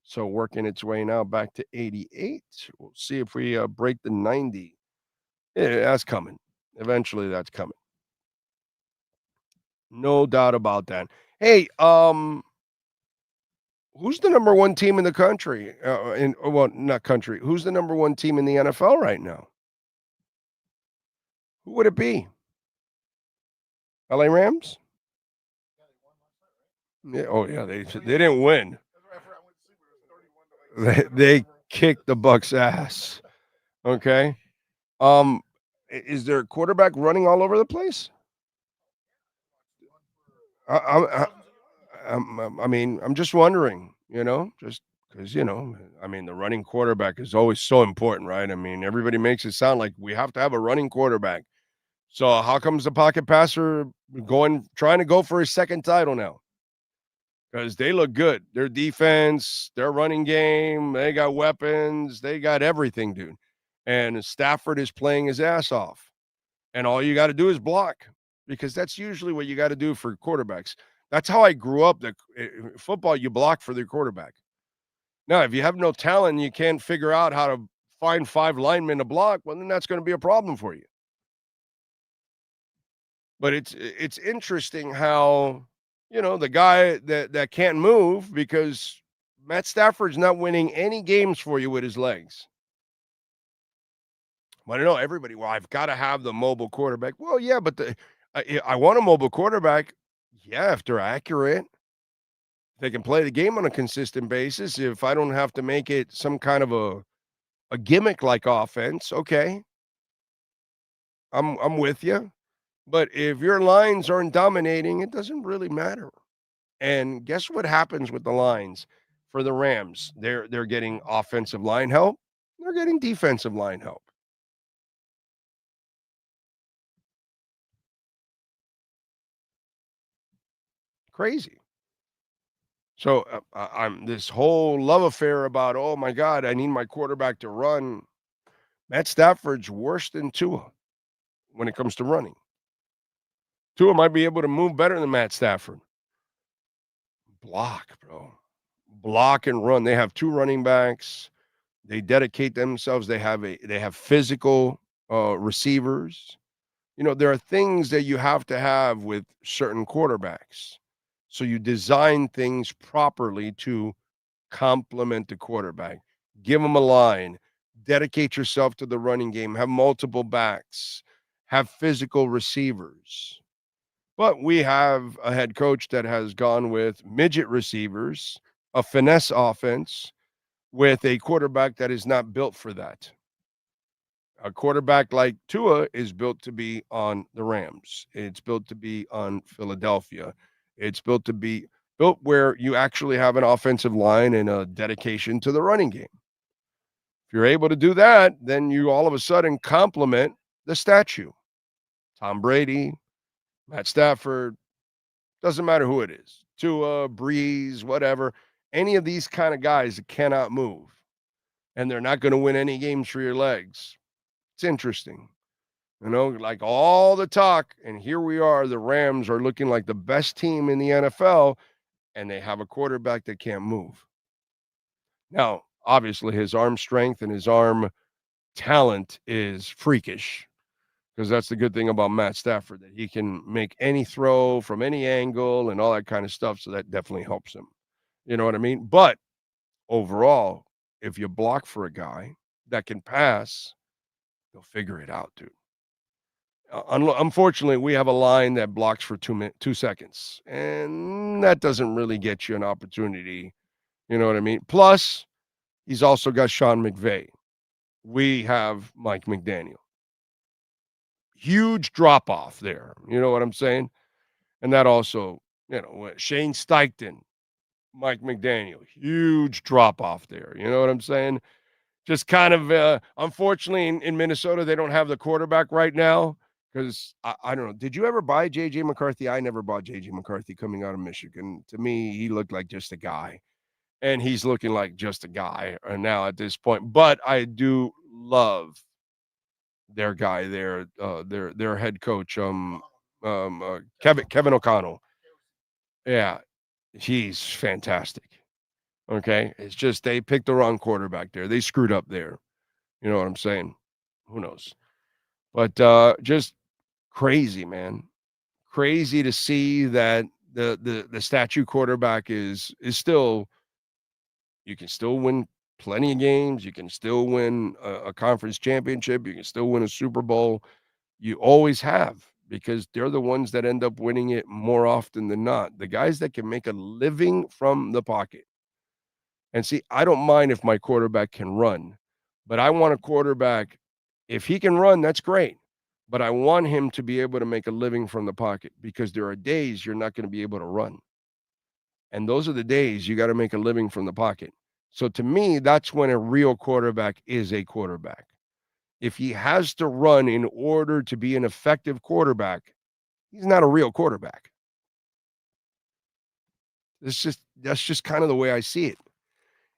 So working its way now back to 88. We'll see if we break the 90. Yeah, that's coming. Eventually, that's coming. No doubt about that. Hey, who's the number 1 team in the country? Not country. Who's the number 1 team in the NFL right now? Who would it be? LA Rams? Yeah, oh yeah, they didn't win. They kicked the Bucs' ass. Okay. Is there a quarterback running all over the place? I mean, I'm just wondering, just because, the running quarterback is always so important, right? I mean, everybody makes it sound like we have to have a running quarterback. So how comes the pocket passer trying to go for his second title now? Because they look good. Their defense, their running game, they got weapons, they got everything, dude. And Stafford is playing his ass off. And all you got to do is block, because that's usually what you got to do for quarterbacks. That's how I grew up. Football, you block for the quarterback. Now, if you have no talent and you can't figure out how to find 5 linemen to block, well, then that's going to be a problem for you. But it's interesting how, the guy that can't move, because Matt Stafford's not winning any games for you with his legs. But I know everybody, I've got to have the mobile quarterback. Well, yeah, but I want a mobile quarterback. Yeah, if they're accurate, they can play the game on a consistent basis. If I don't have to make it some kind of a gimmick-like offense, okay, I'm with you. But if your lines aren't dominating, it doesn't really matter. And guess what happens with the lines for the Rams? They're getting offensive line help. They're getting defensive line help. Crazy. So I'm this whole love affair about, oh my God, I need my quarterback to run. Matt Stafford's worse than Tua when it comes to running. Tua might be able to move better than Matt Stafford. Block, bro. Block and run. They have 2 running backs. They dedicate themselves. They have physical receivers. There are things that you have to have with certain quarterbacks. So you design things properly to complement the quarterback. Give them a line. Dedicate yourself to the running game. Have multiple backs. Have physical receivers. But we have a head coach that has gone with midget receivers, a finesse offense, with a quarterback that is not built for that. A quarterback like Tua is built to be on the Rams. It's built to be on Philadelphia. It's built to be built where you actually have an offensive line and a dedication to the running game. If you're able to do that, then you all of a sudden complement the statue. Tom Brady, Matt Stafford, doesn't matter who it is. Tua, Breeze, whatever. Any of these kind of guys that cannot move, and they're not going to win any games for your legs. It's interesting. Like all the talk, and here we are, the Rams are looking like the best team in the NFL, and they have a quarterback that can't move. Now, obviously, his arm strength and his arm talent is freakish, because that's the good thing about Matt Stafford, that he can make any throw from any angle and all that kind of stuff, so that definitely helps him. You know what I mean? But overall, if you block for a guy that can pass, they'll figure it out, dude. Unfortunately, we have a line that blocks for 2 seconds, and that doesn't really get you an opportunity. You know what I mean? Plus, he's also got Sean McVay. We have Mike McDaniel. Huge drop off there. You know what I'm saying? And that also, Shane Steichen, Mike McDaniel, huge drop off there. You know what I'm saying? Just kind of, unfortunately, in Minnesota, they don't have the quarterback right now because, I don't know. Did you ever buy J.J. McCarthy? I never bought J.J. McCarthy coming out of Michigan. To me, he looked like just a guy, and he's looking like just a guy now at this point. But I do love their guy there, their head coach, Kevin O'Connell. Yeah, he's fantastic. Okay, it's just they picked the wrong quarterback there. They screwed up there. You know what I'm saying? Who knows? But just crazy, man. Crazy to see that the statue quarterback is still. You can still win plenty of games. You can still win a conference championship. You can still win a Super Bowl. You always have, because they're the ones that end up winning it more often than not. The guys that can make a living from the pocket. And see, I don't mind if my quarterback can run, but I want a quarterback, if he can run, that's great. But I want him to be able to make a living from the pocket, because there are days you're not going to be able to run. And those are the days you got to make a living from the pocket. So to me, that's when a real quarterback is a quarterback. If he has to run in order to be an effective quarterback, he's not a real quarterback. That's just kind of the way I see it.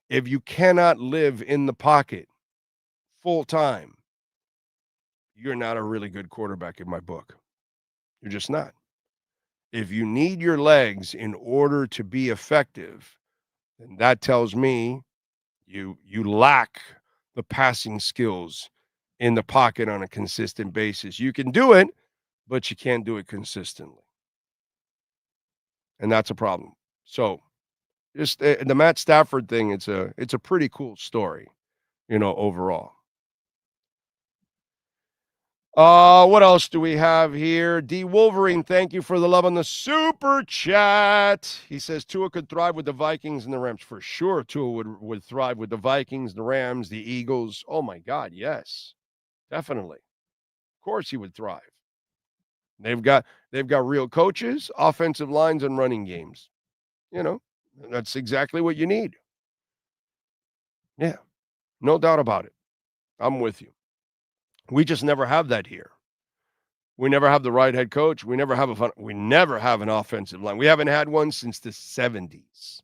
If you cannot live in the pocket full time, you're not a really good quarterback in my book. You're just not. If you need your legs in order to be effective, then that tells me you lack the passing skills in the pocket on a consistent basis. You can do it, but you can't do it consistently. And that's a problem. So just the Matt Stafford thing, it's a pretty cool story, overall. What else do we have here? D. Wolverine, thank you for the love on the super chat. He says Tua could thrive with the Vikings and the Rams. For sure, Tua would thrive with the Vikings, the Rams, the Eagles. Oh, my God, yes. Definitely. Of course he would thrive. They've got real coaches, offensive lines, and running games. That's exactly what you need. Yeah, no doubt about it. I'm with you. We just never have that here. We never have the right head coach. We never have an offensive line. We haven't had one since the 70s.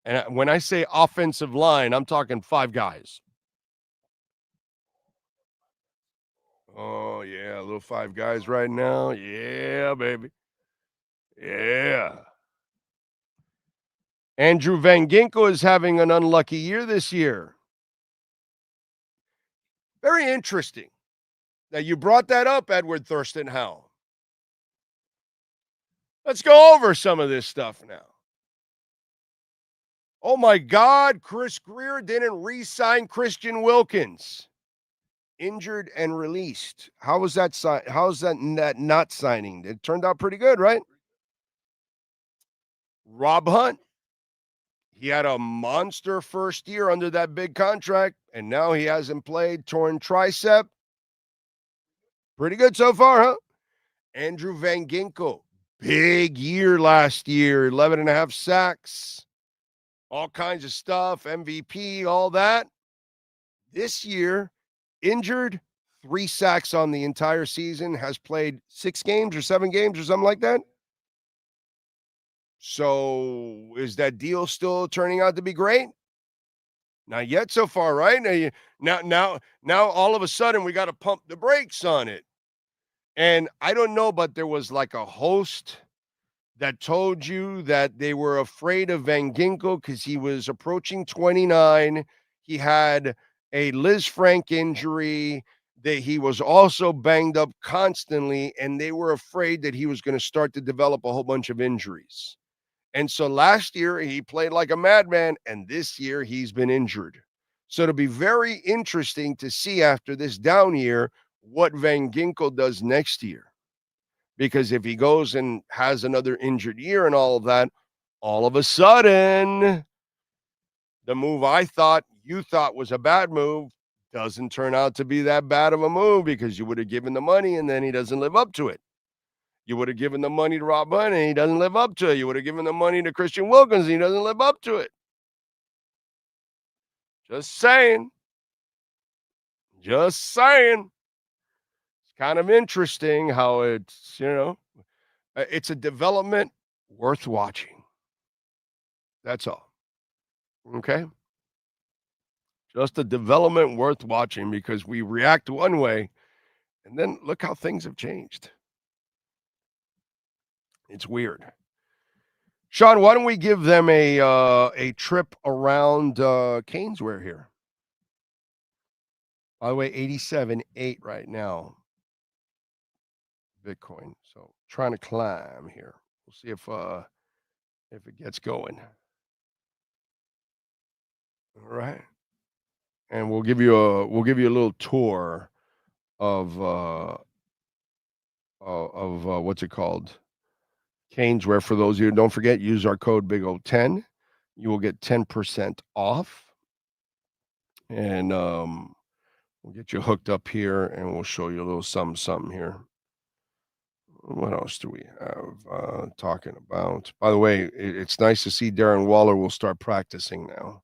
And when I say offensive line, I'm talking 5 guys. Oh, yeah, little 5 guys right now. Yeah, baby. Yeah. Andrew Van Ginkel is having an unlucky year this year. Very interesting. Now, you brought that up, Edward Thurston Howe. Let's go over some of this stuff now. Oh, my God, Chris Greer didn't re-sign Christian Wilkins. Injured and released. How was that not signing? It turned out pretty good, right? Rob Hunt. He had a monster first year under that big contract, and now he hasn't played. Torn tricep. Pretty good so far, huh? Andrew Van Ginkel. Big year last year. 11.5 sacks. All kinds of stuff. MVP, all that. This year, injured, 3 sacks on the entire season, has played 6 games or 7 games or something like that. So is that deal still turning out to be great? Not yet so far, right? Now all of a sudden we got to pump the brakes on it. And I don't know, but there was like a host that told you that they were afraid of Van Ginkel because he was approaching 29. He had a Liz Frank injury, that he was also banged up constantly, and they were afraid that he was going to start to develop a whole bunch of injuries. And so last year he played like a madman, and this year he's been injured. So it'll be very interesting to see after this down year what Van Ginkel does next year. Because if he goes and has another injured year and all of that, all of a sudden, the move you thought was a bad move doesn't turn out to be that bad of a move, because you would have given the money and then he doesn't live up to it. You would have given the money to Rob Hunt and he doesn't live up to it. You would have given the money to Christian Wilkins and he doesn't live up to it. Just saying. Just saying. It's kind of interesting how it's, it's a development worth watching. That's all. Okay? Just a development worth watching, because we react one way and then look how things have changed. It's weird. Sean, why don't we give them a trip around Canesware here? By the way, 87.8 right now, Bitcoin. So trying to climb here. We'll see if it gets going. All right, and we'll give you a little tour of what's it called? Canesware. For those of you who don't forget, use our code BIG010. You will get 10% off. And we'll get you hooked up here and we'll show you a little something here. What else do we have talking about? By the way, it's nice to see Darren Waller will start practicing now.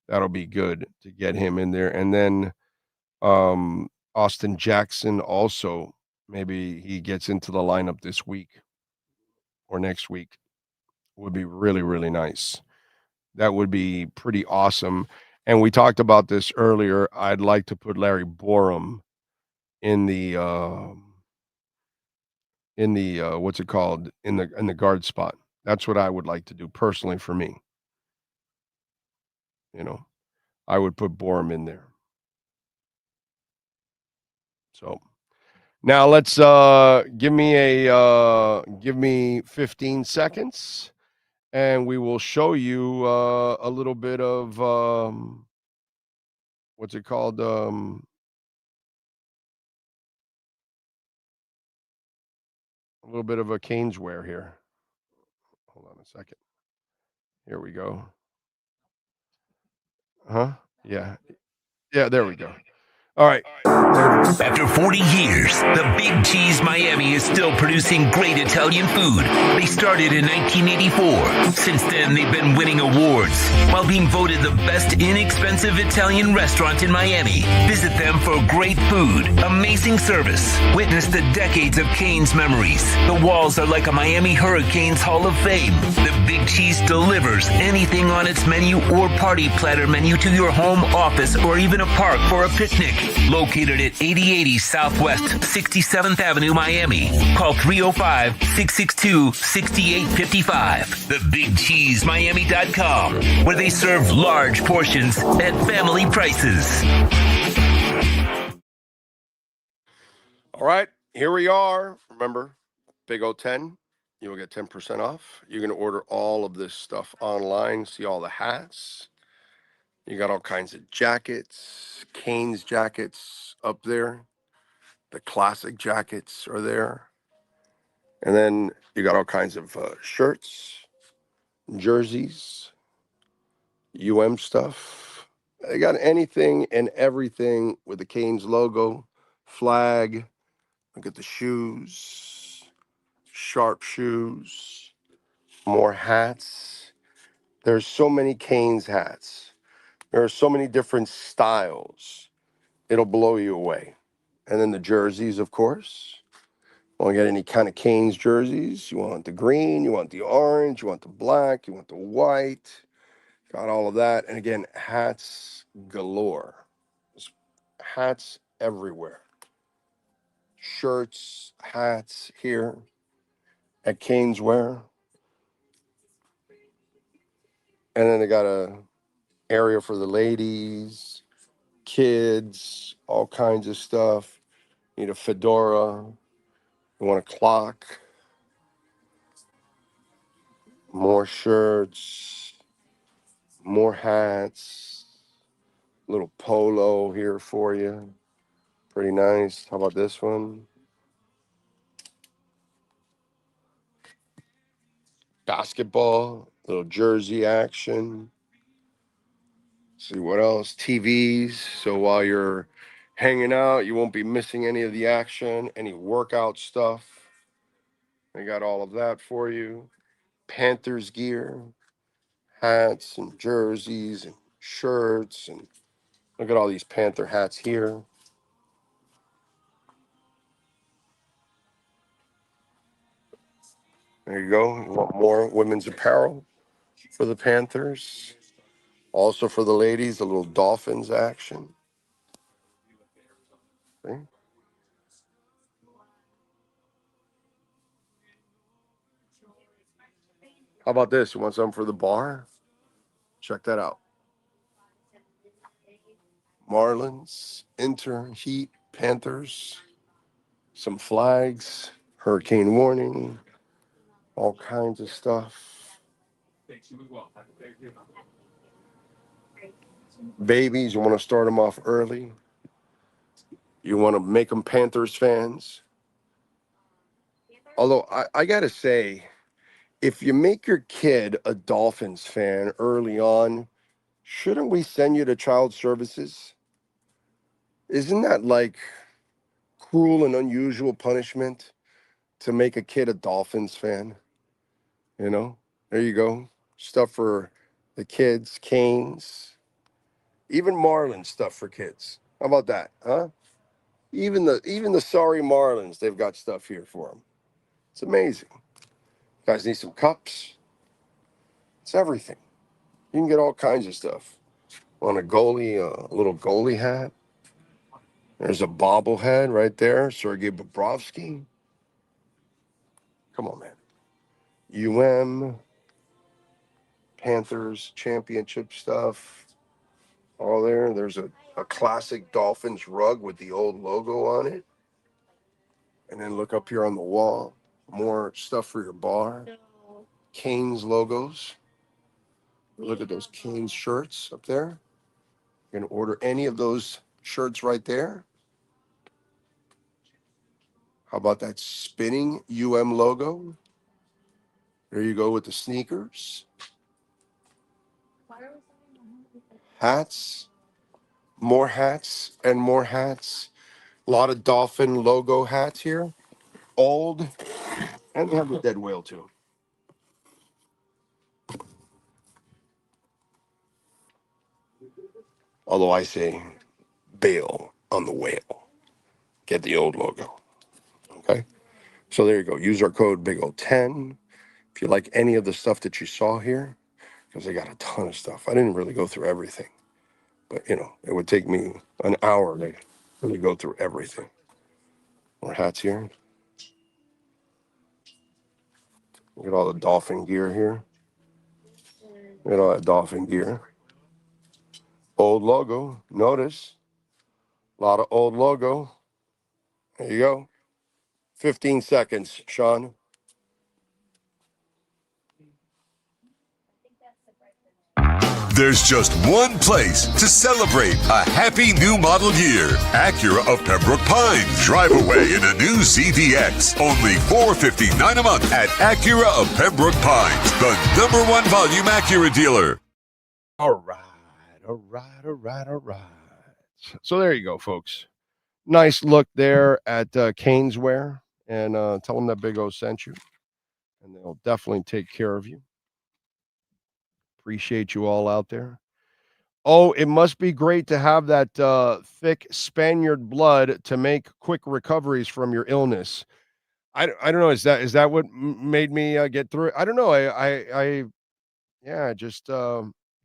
That'll be good to get him in there. And then Austin Jackson also, maybe he gets into the lineup this week or next week. Would be really, really nice. That would be pretty awesome. And we talked about this earlier. I'd like to put Larry Borum in the what's it called, in the guard spot. That's what I would like to do personally for me. I would put Borum in there. So now let's give me 15 seconds. And we will show you a little bit of what's it called? A little bit of a Canesware here. Hold on a second. Here we go. Huh? Yeah. Yeah, there we go. All right. After 40 years, the Big Cheese Miami is still producing great Italian food. They started in 1984. Since then, they've been winning awards while being voted the best inexpensive Italian restaurant in Miami. Visit them for great food, amazing service. Witness the decades of Cane's memories. The walls are like a Miami Hurricanes Hall of Fame. The Big Cheese delivers anything on its menu or party platter menu to your home, office, or even a park for a picnic. Located at 8080 Southwest 67th Avenue, Miami. Call 305-662-6855. TheBigCheeseMiami.com, where they serve large portions at family prices. All right, here we are. Remember, Big O10, you will get 10% off. You can order all of this stuff online. See all the hats. You got all kinds of jackets, Cane's jackets up there. The classic jackets are there. And then you got all kinds of shirts, jerseys, stuff. They got anything and everything with the Cane's logo, flag. Look at the shoes, sharp shoes, more hats. There's so many Cane's hats. There are so many different styles. It'll blow you away. And then the jerseys, of course. Want to get any kind of Cane's jerseys? You want the green, you want the orange, you want the black, you want the white. Got all of that. And again, hats galore. There's hats everywhere. Shirts, hats here at Cane's Wear. And then they got a area for the ladies, kids, all kinds of stuff. Need a fedora. You want a clock. More shirts. More hats. Little polo here for you. Pretty nice. How about this one? Basketball. Little jersey action. See what else? TVs. So while you're hanging out, you won't be missing any of the action, any workout stuff. They got all of that for you. Panthers gear, hats and jerseys and shirts. And look at all these Panther hats here. There you go. You want more women's apparel for the Panthers. Also for the ladies, a little Dolphins action. See? How about this? You want something for the bar? Check that out. Marlins, Inter, Heat, Panthers, some flags, hurricane warning, all kinds of stuff. Babies, you want to start them off early. You want to make them Panthers fans. Although I got to say, if you make your kid a Dolphins fan early on, shouldn't we send you to child services? Isn't that like cruel and unusual punishment to make a kid a Dolphins fan? You know, there you go. Stuff for the kids, Canes, even Marlins stuff for kids. How about that, huh? Even the sorry Marlins, they've got stuff here for them. It's amazing. You guys need some cups? It's everything. You can get all kinds of stuff. Want a goalie, a little goalie hat? There's a bobblehead right there, Sergei Bobrovsky. Come on, man. Panthers championship stuff. All there. There's a classic Dolphins rug with the old logo on it. And then look up here on the wall. More stuff for your bar. Canes logos. Look at those Canes shirts up there. You can order any of those shirts right there. How about that spinning logo? There you go with the sneakers. Hats. More hats and more hats. A lot of dolphin logo hats here. Old. And they have the dead whale too. Although I say bail on the whale. Get the old logo. Okay. So there you go. Use our code BIG010 if you like any of the stuff that you saw here, because they got a ton of stuff. I didn't really go through everything, but it would take me an hour to really go through everything. More hats here. Look at all the dolphin gear here. Look at all that dolphin gear. Old logo. Notice a lot of old logo. There you go. 15 seconds, Sean. There's just one place to celebrate a happy new model year. Acura of Pembroke Pines. Drive away in a new CVX. Only $459 a month at Acura of Pembroke Pines, the #1 volume Acura dealer. All right. So there you go, folks. Nice look there at Caneswear, and tell them that Big O sent you, and they'll definitely take care of you. Appreciate you all out there. Oh, it must be great to have that thick Spaniard blood to make quick recoveries from your illness. I don't know. Is that what made me get through it? I don't know.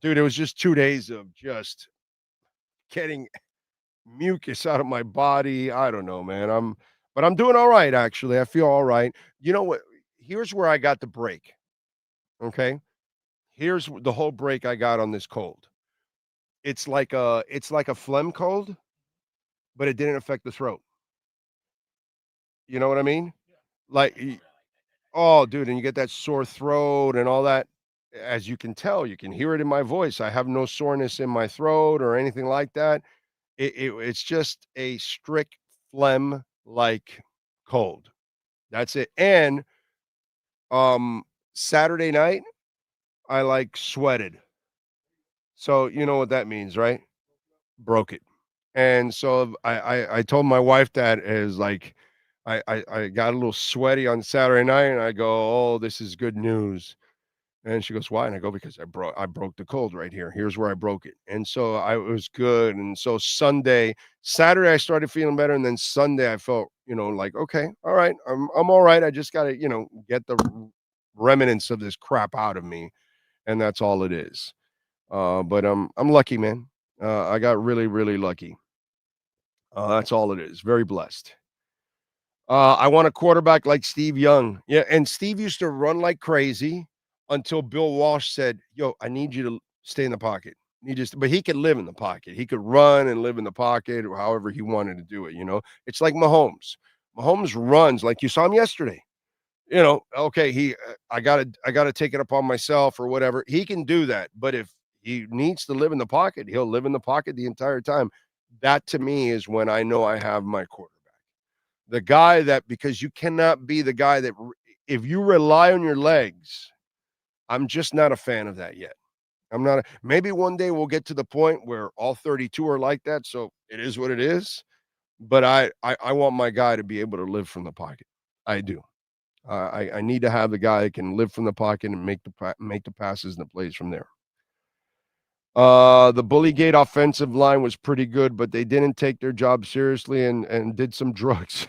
Dude, it was just 2 days of just getting mucus out of my body. I don't know, man. But I'm doing all right, actually. I feel all right. You know what? Here's where I got the break. Okay. Here's the whole break I got on this cold. It's like a phlegm cold, but it didn't affect the throat. You know what I mean? Like, oh, dude, and you get that sore throat and all that. As you can tell, you can hear it in my voice. I have no soreness in my throat or anything like that. It's just a strict phlegm like cold. That's it. And Saturday night, I like sweated. So you know what that means, right? Broke it. And so I told my wife that is like I got a little sweaty on Saturday night, and I go, "Oh, this is good news." And she goes, "Why?" And I go, "Because I broke the cold right here. Here's where I broke it." And so it was good. And so Saturday I started feeling better, and then Sunday I felt, like, okay, all right, I'm all right. I just gotta, get the remnants of this crap out of me, and that's all it is. But I'm lucky, man. I got really, really lucky. That's all it is. Very blessed. I want a quarterback like Steve Young. Yeah, and Steve used to run like crazy until Bill Walsh said, "Yo, I need you to stay in the pocket." But he could live in the pocket. He could run and live in the pocket, or however he wanted to do it. It's like Mahomes. Mahomes runs like you saw him yesterday. Okay, I gotta take it upon myself or whatever. He can do that, but if he needs to live in the pocket, he'll live in the pocket the entire time. That to me is when I know I have my quarterback. The guy that, because you cannot be the guy that if you rely on your legs, I'm just not a fan of that yet. Maybe one day we'll get to the point where all 32 are like that. So it is what it is. But I want my guy to be able to live from the pocket. I do. I need to have the guy that can live from the pocket and make the passes and the plays from there. The Bullygate offensive line was pretty good, but they didn't take their job seriously and did some drugs.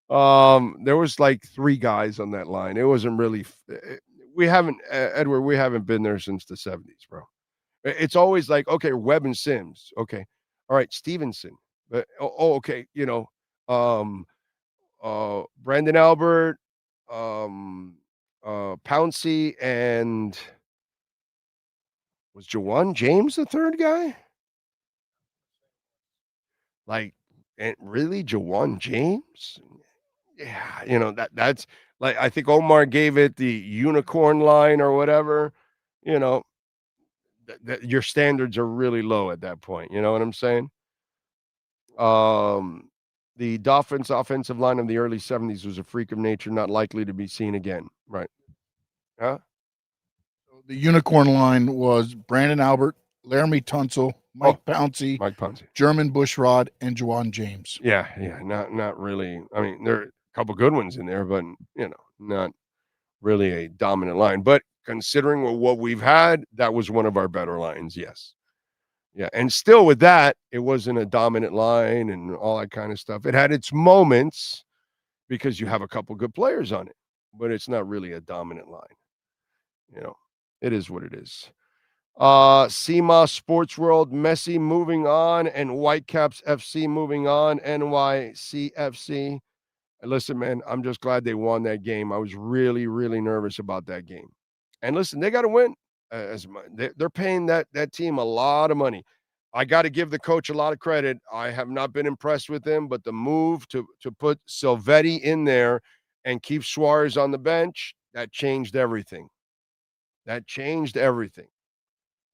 There was like 3 guys on that line. It wasn't really. Edward, we haven't been there since the 70s, bro. It's always like, okay, Webb and Sims. Okay. All right, Stevenson. Okay. Brandon Albert, Pouncey, and was Jawan James the third guy? Like, and really, Jawan James? Yeah, that's like, I think Omar gave it the unicorn line or whatever. Your standards are really low at that point. You know what I'm saying? The Dolphins offensive line of the early 70s was a freak of nature, not likely to be seen again. Right. Huh? The unicorn line was Brandon Albert, Laramie Tunsil, Mike Pouncey, German Bushrod, and Juwan James. Yeah, not really. I mean, there are a couple good ones in there, but not really a dominant line. But considering what we've had, that was one of our better lines. Yes. Yeah, and still with that, it wasn't a dominant line and all that kind of stuff. It had its moments because you have a couple good players on it, but it's not really a dominant line. It is what it is. CMOS Sports World, Messi moving on, and Whitecaps FC moving on, NYCFC. Listen, man, I'm just glad they won that game. I was really, really nervous about that game. And listen, they got to win. They're paying that team a lot of money. I got to give the coach a lot of credit. I have not been impressed with him, but the move to put Silvetti in there and keep Suarez on the bench, that changed everything.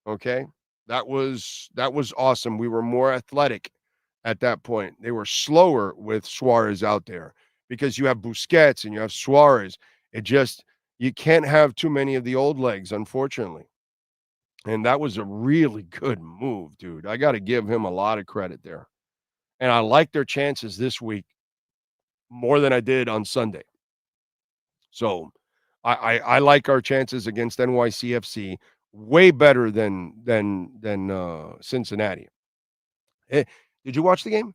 Okay? That was awesome. We were more athletic at that point. They were slower with Suarez out there because you have Busquets and you have Suarez. You can't have too many of the old legs, unfortunately. And that was a really good move, dude. I got to give him a lot of credit there. And I like their chances this week more than I did on Sunday. So I like our chances against NYCFC way better than Cincinnati. Did you watch the game?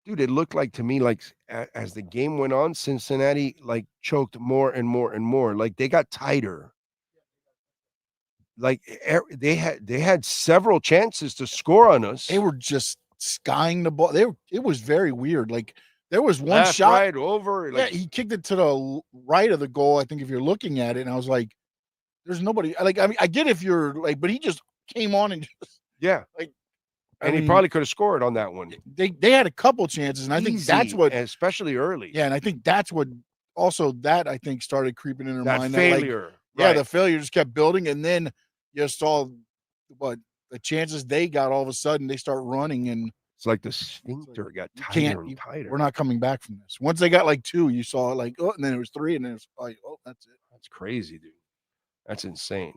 Dude, it looked like to me like as the game went on, Cincinnati like choked more and more and more. Like they got tighter. Like they had several chances to score on us. They were just skying the ball. It was very weird. Like there was one Left, shot right over. Yeah, he kicked it to the right of the goal. I think if you're looking at it, and I was like, "There's nobody." Like I mean, I get if you're like, but he just came on and just he probably could have scored on that one. They had a couple chances, and I think that's what, especially early. Yeah, and I think that's what also that I think started creeping in their mind. Failure. The failure just kept building, and then you saw the chances they got. All of a sudden, they start running, and it's like the sphincter got tighter and tighter. We're not coming back from this. Once they got like 2, you saw and then it was 3, and then it was like, oh, that's it. That's crazy, dude. That's insane.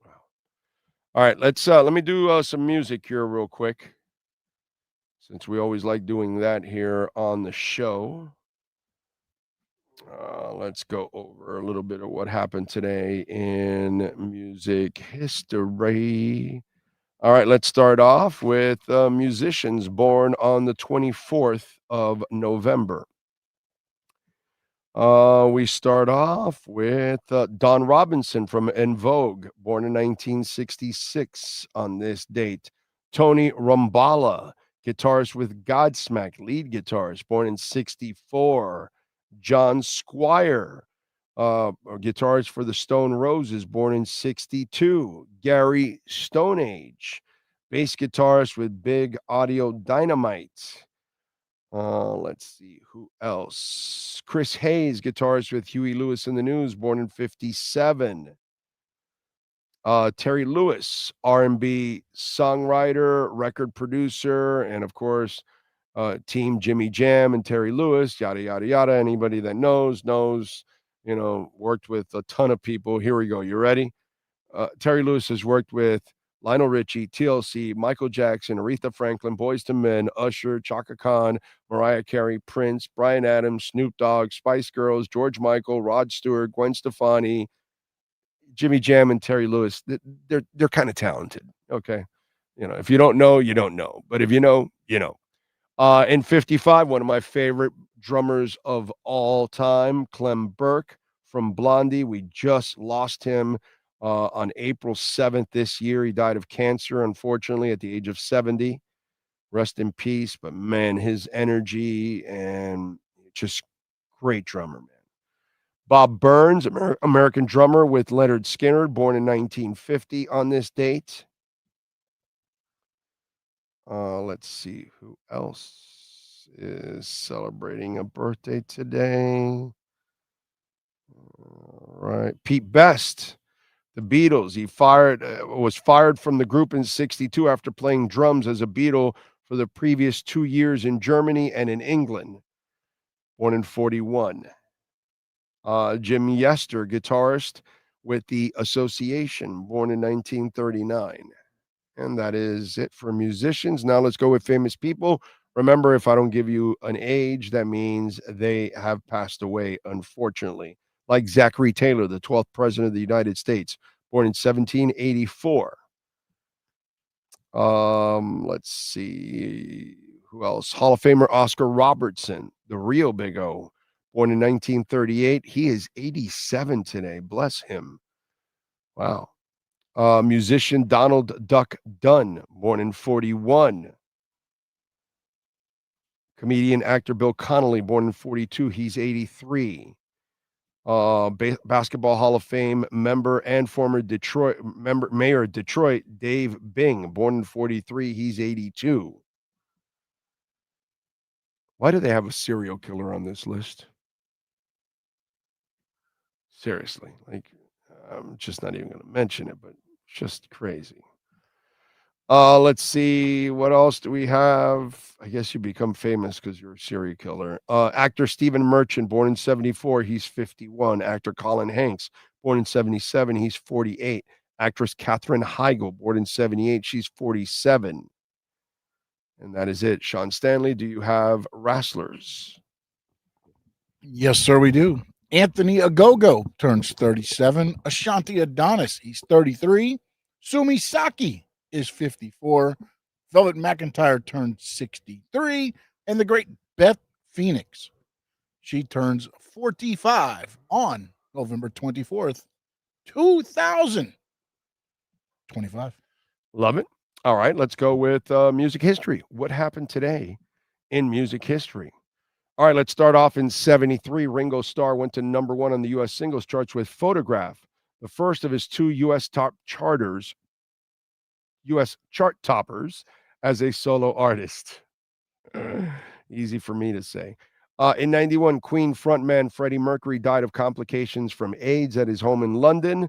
Wow. All right, let me do some music here real quick, since we always like doing that here on the show. Let's go over a little bit of what happened today in music history. All right, let's start off with musicians born on the 24th of November. We start off with Don Robinson from En Vogue, born in 1966 on this date. Tony Rumbala, guitarist with Godsmack, lead guitarist, born in 64. John Squire, guitarist for the Stone Roses, born in 62. Gary Stoneage, bass guitarist with Big Audio Dynamite. Let's see who else. Chris Hayes, guitarist with Huey Lewis and the News, born in 57. Terry Lewis, R&B songwriter, record producer, and of course, Team Jimmy Jam and Terry Lewis, yada, yada, yada. Anybody that knows, worked with a ton of people. Here we go. You ready? Terry Lewis has worked with Lionel Richie, TLC, Michael Jackson, Aretha Franklin, Boyz II Men, Usher, Chaka Khan, Mariah Carey, Prince, Bryan Adams, Snoop Dogg, Spice Girls, George Michael, Rod Stewart, Gwen Stefani, Jimmy Jam, and Terry Lewis. They're kind of talented. Okay. If you don't know, you don't know. But if you know, you know. In 55, one of my favorite drummers of all time, Clem Burke from Blondie. We just lost him on April 7th this year. He died of cancer, unfortunately, at the age of 70. Rest in peace. But, man, his energy and just great drummer, man. Bob Burns, American drummer with Leonard Skinner, born in 1950 on this date. Let's see who else is celebrating a birthday today. All right, Pete Best, the Beatles. He was fired from the group in 62 after playing drums as a Beatle for the previous 2 years in Germany and in England. Born in 41. Jim Yester, guitarist with the Association, born in 1939. And that is it for musicians. Now let's go with famous people. Remember, if I don't give you an age, that means they have passed away, unfortunately. Like Zachary Taylor, the 12th president of the United States, born in 1784. Let's see. Who else? Hall of Famer Oscar Robertson, the real Big O, born in 1938. He is 87 today. Bless him. Wow. Musician Donald Duck Dunn, born in 41. Comedian actor Bill Connolly, born in 42. He's 83. Basketball Hall of Fame member and former mayor of Detroit, Dave Bing, born in 43. He's 82. Why do they have a serial killer on this list? Seriously, like, I'm just not even going to mention it, but it's just crazy. Let's see. What else do we have? I guess you become famous because you're a serial killer. Actor Stephen Merchant, born in 74. He's 51. Actor Colin Hanks, born in 77. He's 48. Actress Katherine Heigl, born in 78. She's 47. And that is it. Sean Stanley, do you have wrestlers? Yes, sir, we do. Anthony Ogogo turns 37. Ashanti Adonis, he's 33. Sumi Saki is 54. Velvet McIntyre turns 63. And the great Beth Phoenix, she turns 45 on November 24th, 2025. Love it. All right, let's go with music history. What happened today in music history? All right, let's start off in 73. Ringo Starr went to number 1 on the U.S. singles charts with Photograph, the first of his 2 U.S. U.S. chart toppers as a solo artist. Easy for me to say. In 91, Queen frontman Freddie Mercury died of complications from AIDS at his home in London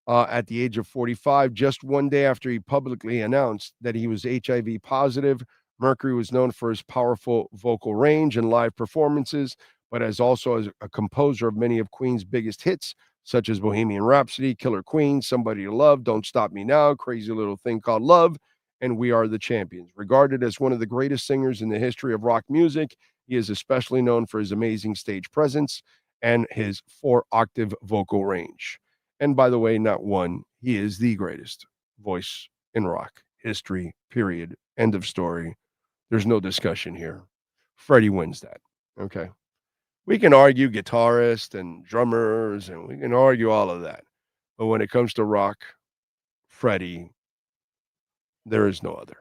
at the age of 45, just one day after he publicly announced that he was HIV positive. Mercury was known for his powerful vocal range and live performances, but as a composer of many of Queen's biggest hits, such as Bohemian Rhapsody, Killer Queen, Somebody to Love, Don't Stop Me Now, Crazy Little Thing Called Love, and We Are the Champions. Regarded as one of the greatest singers in the history of rock music, he is especially known for his amazing stage presence and his 4-octave vocal range. And by the way, not one, he is the greatest voice in rock history, period. End of story. There's no discussion here. Freddie wins that. Okay. We can argue guitarists and drummers, and we can argue all of that. But when it comes to rock, Freddie, there is no other.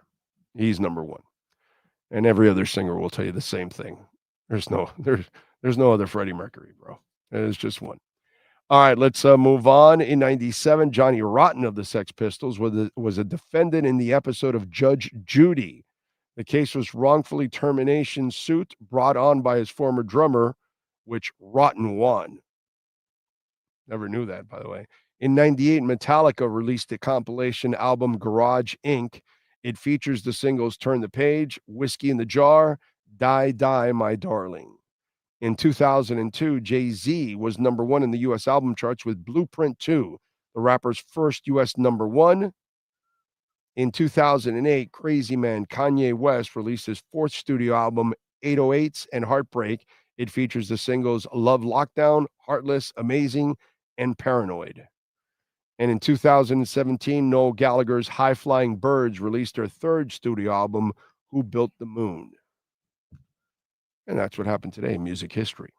He's number 1. And every other singer will tell you the same thing. There's no other Freddie Mercury, bro. There's just one. All right, let's move on. In 97, Johnny Rotten of the Sex Pistols was a defendant in the episode of Judge Judy. The case was wrongfully termination suit brought on by his former drummer, which Rotten won. Never knew that, by the way. In 98, Metallica released the compilation album Garage Inc. It features the singles Turn the Page, Whiskey in the Jar, Die, Die, My Darling. In 2002, Jay-Z was number 1 in the U.S. album charts with Blueprint 2, the rapper's first U.S. number 1. In 2008, Crazy Man Kanye West released his 4th studio album, 808s and Heartbreak. It features the singles Love Lockdown, Heartless, Amazing, and Paranoid. And in 2017, Noel Gallagher's High Flying Birds released their 3rd studio album, Who Built the Moon? And that's what happened today in music history.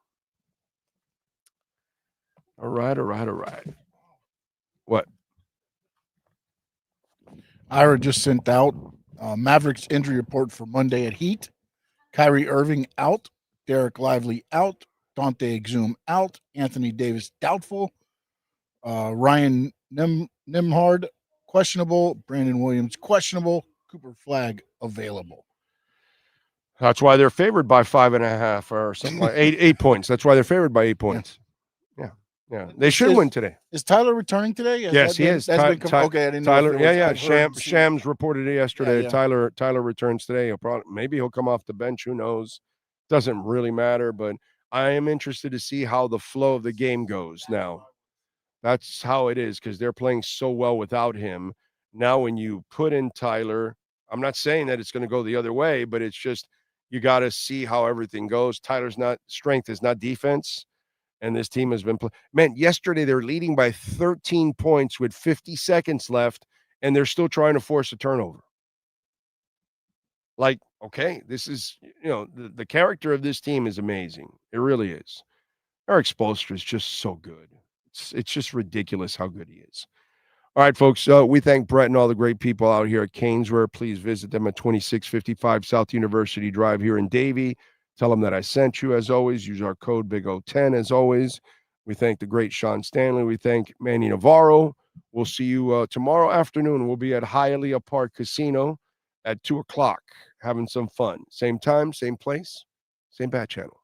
All right. What? Ira just sent out Mavericks injury report for Monday at Heat. Kyrie Irving out. Derek Lively out. Dante Exum out. Anthony Davis doubtful. Ryan Nimhard questionable. Brandon Williams questionable. Cooper Flagg available. That's why they're favored by 5.5 or something like 8 points. That's why they're favored by 8 points. Yeah. They should win today. Is Tyler returning today? Yes, he is. Okay, I didn't Tyler. know. Shams reported it yesterday. Yeah. Tyler returns today. Maybe he'll come off the bench. Who knows? Doesn't really matter. But I am interested to see how the flow of the game goes now. That's how it is because they're playing so well without him. Now, when you put in Tyler, I'm not saying that it's going to go the other way, but it's just you got to see how everything goes. Tyler's not strength is not defense, and this team has been man. Yesterday they're leading by 13 points with 50 seconds left, and they're still trying to force a turnover. Like, okay, this is the character of this team is amazing. It really is. Eric Spoelstra is just so good. It's just ridiculous how good he is. All right, folks, we thank Brett and all the great people out here at Canesware. Please visit them at 2655 South University Drive here in Davie. Tell them that I sent you. As always, use our code BIG010. As always, we thank the great Sean Stanley. We thank Manny Navarro. We'll see you tomorrow afternoon. We'll be at Hialeah Park Casino at 2 o'clock having some fun. Same time, same place, same bat channel.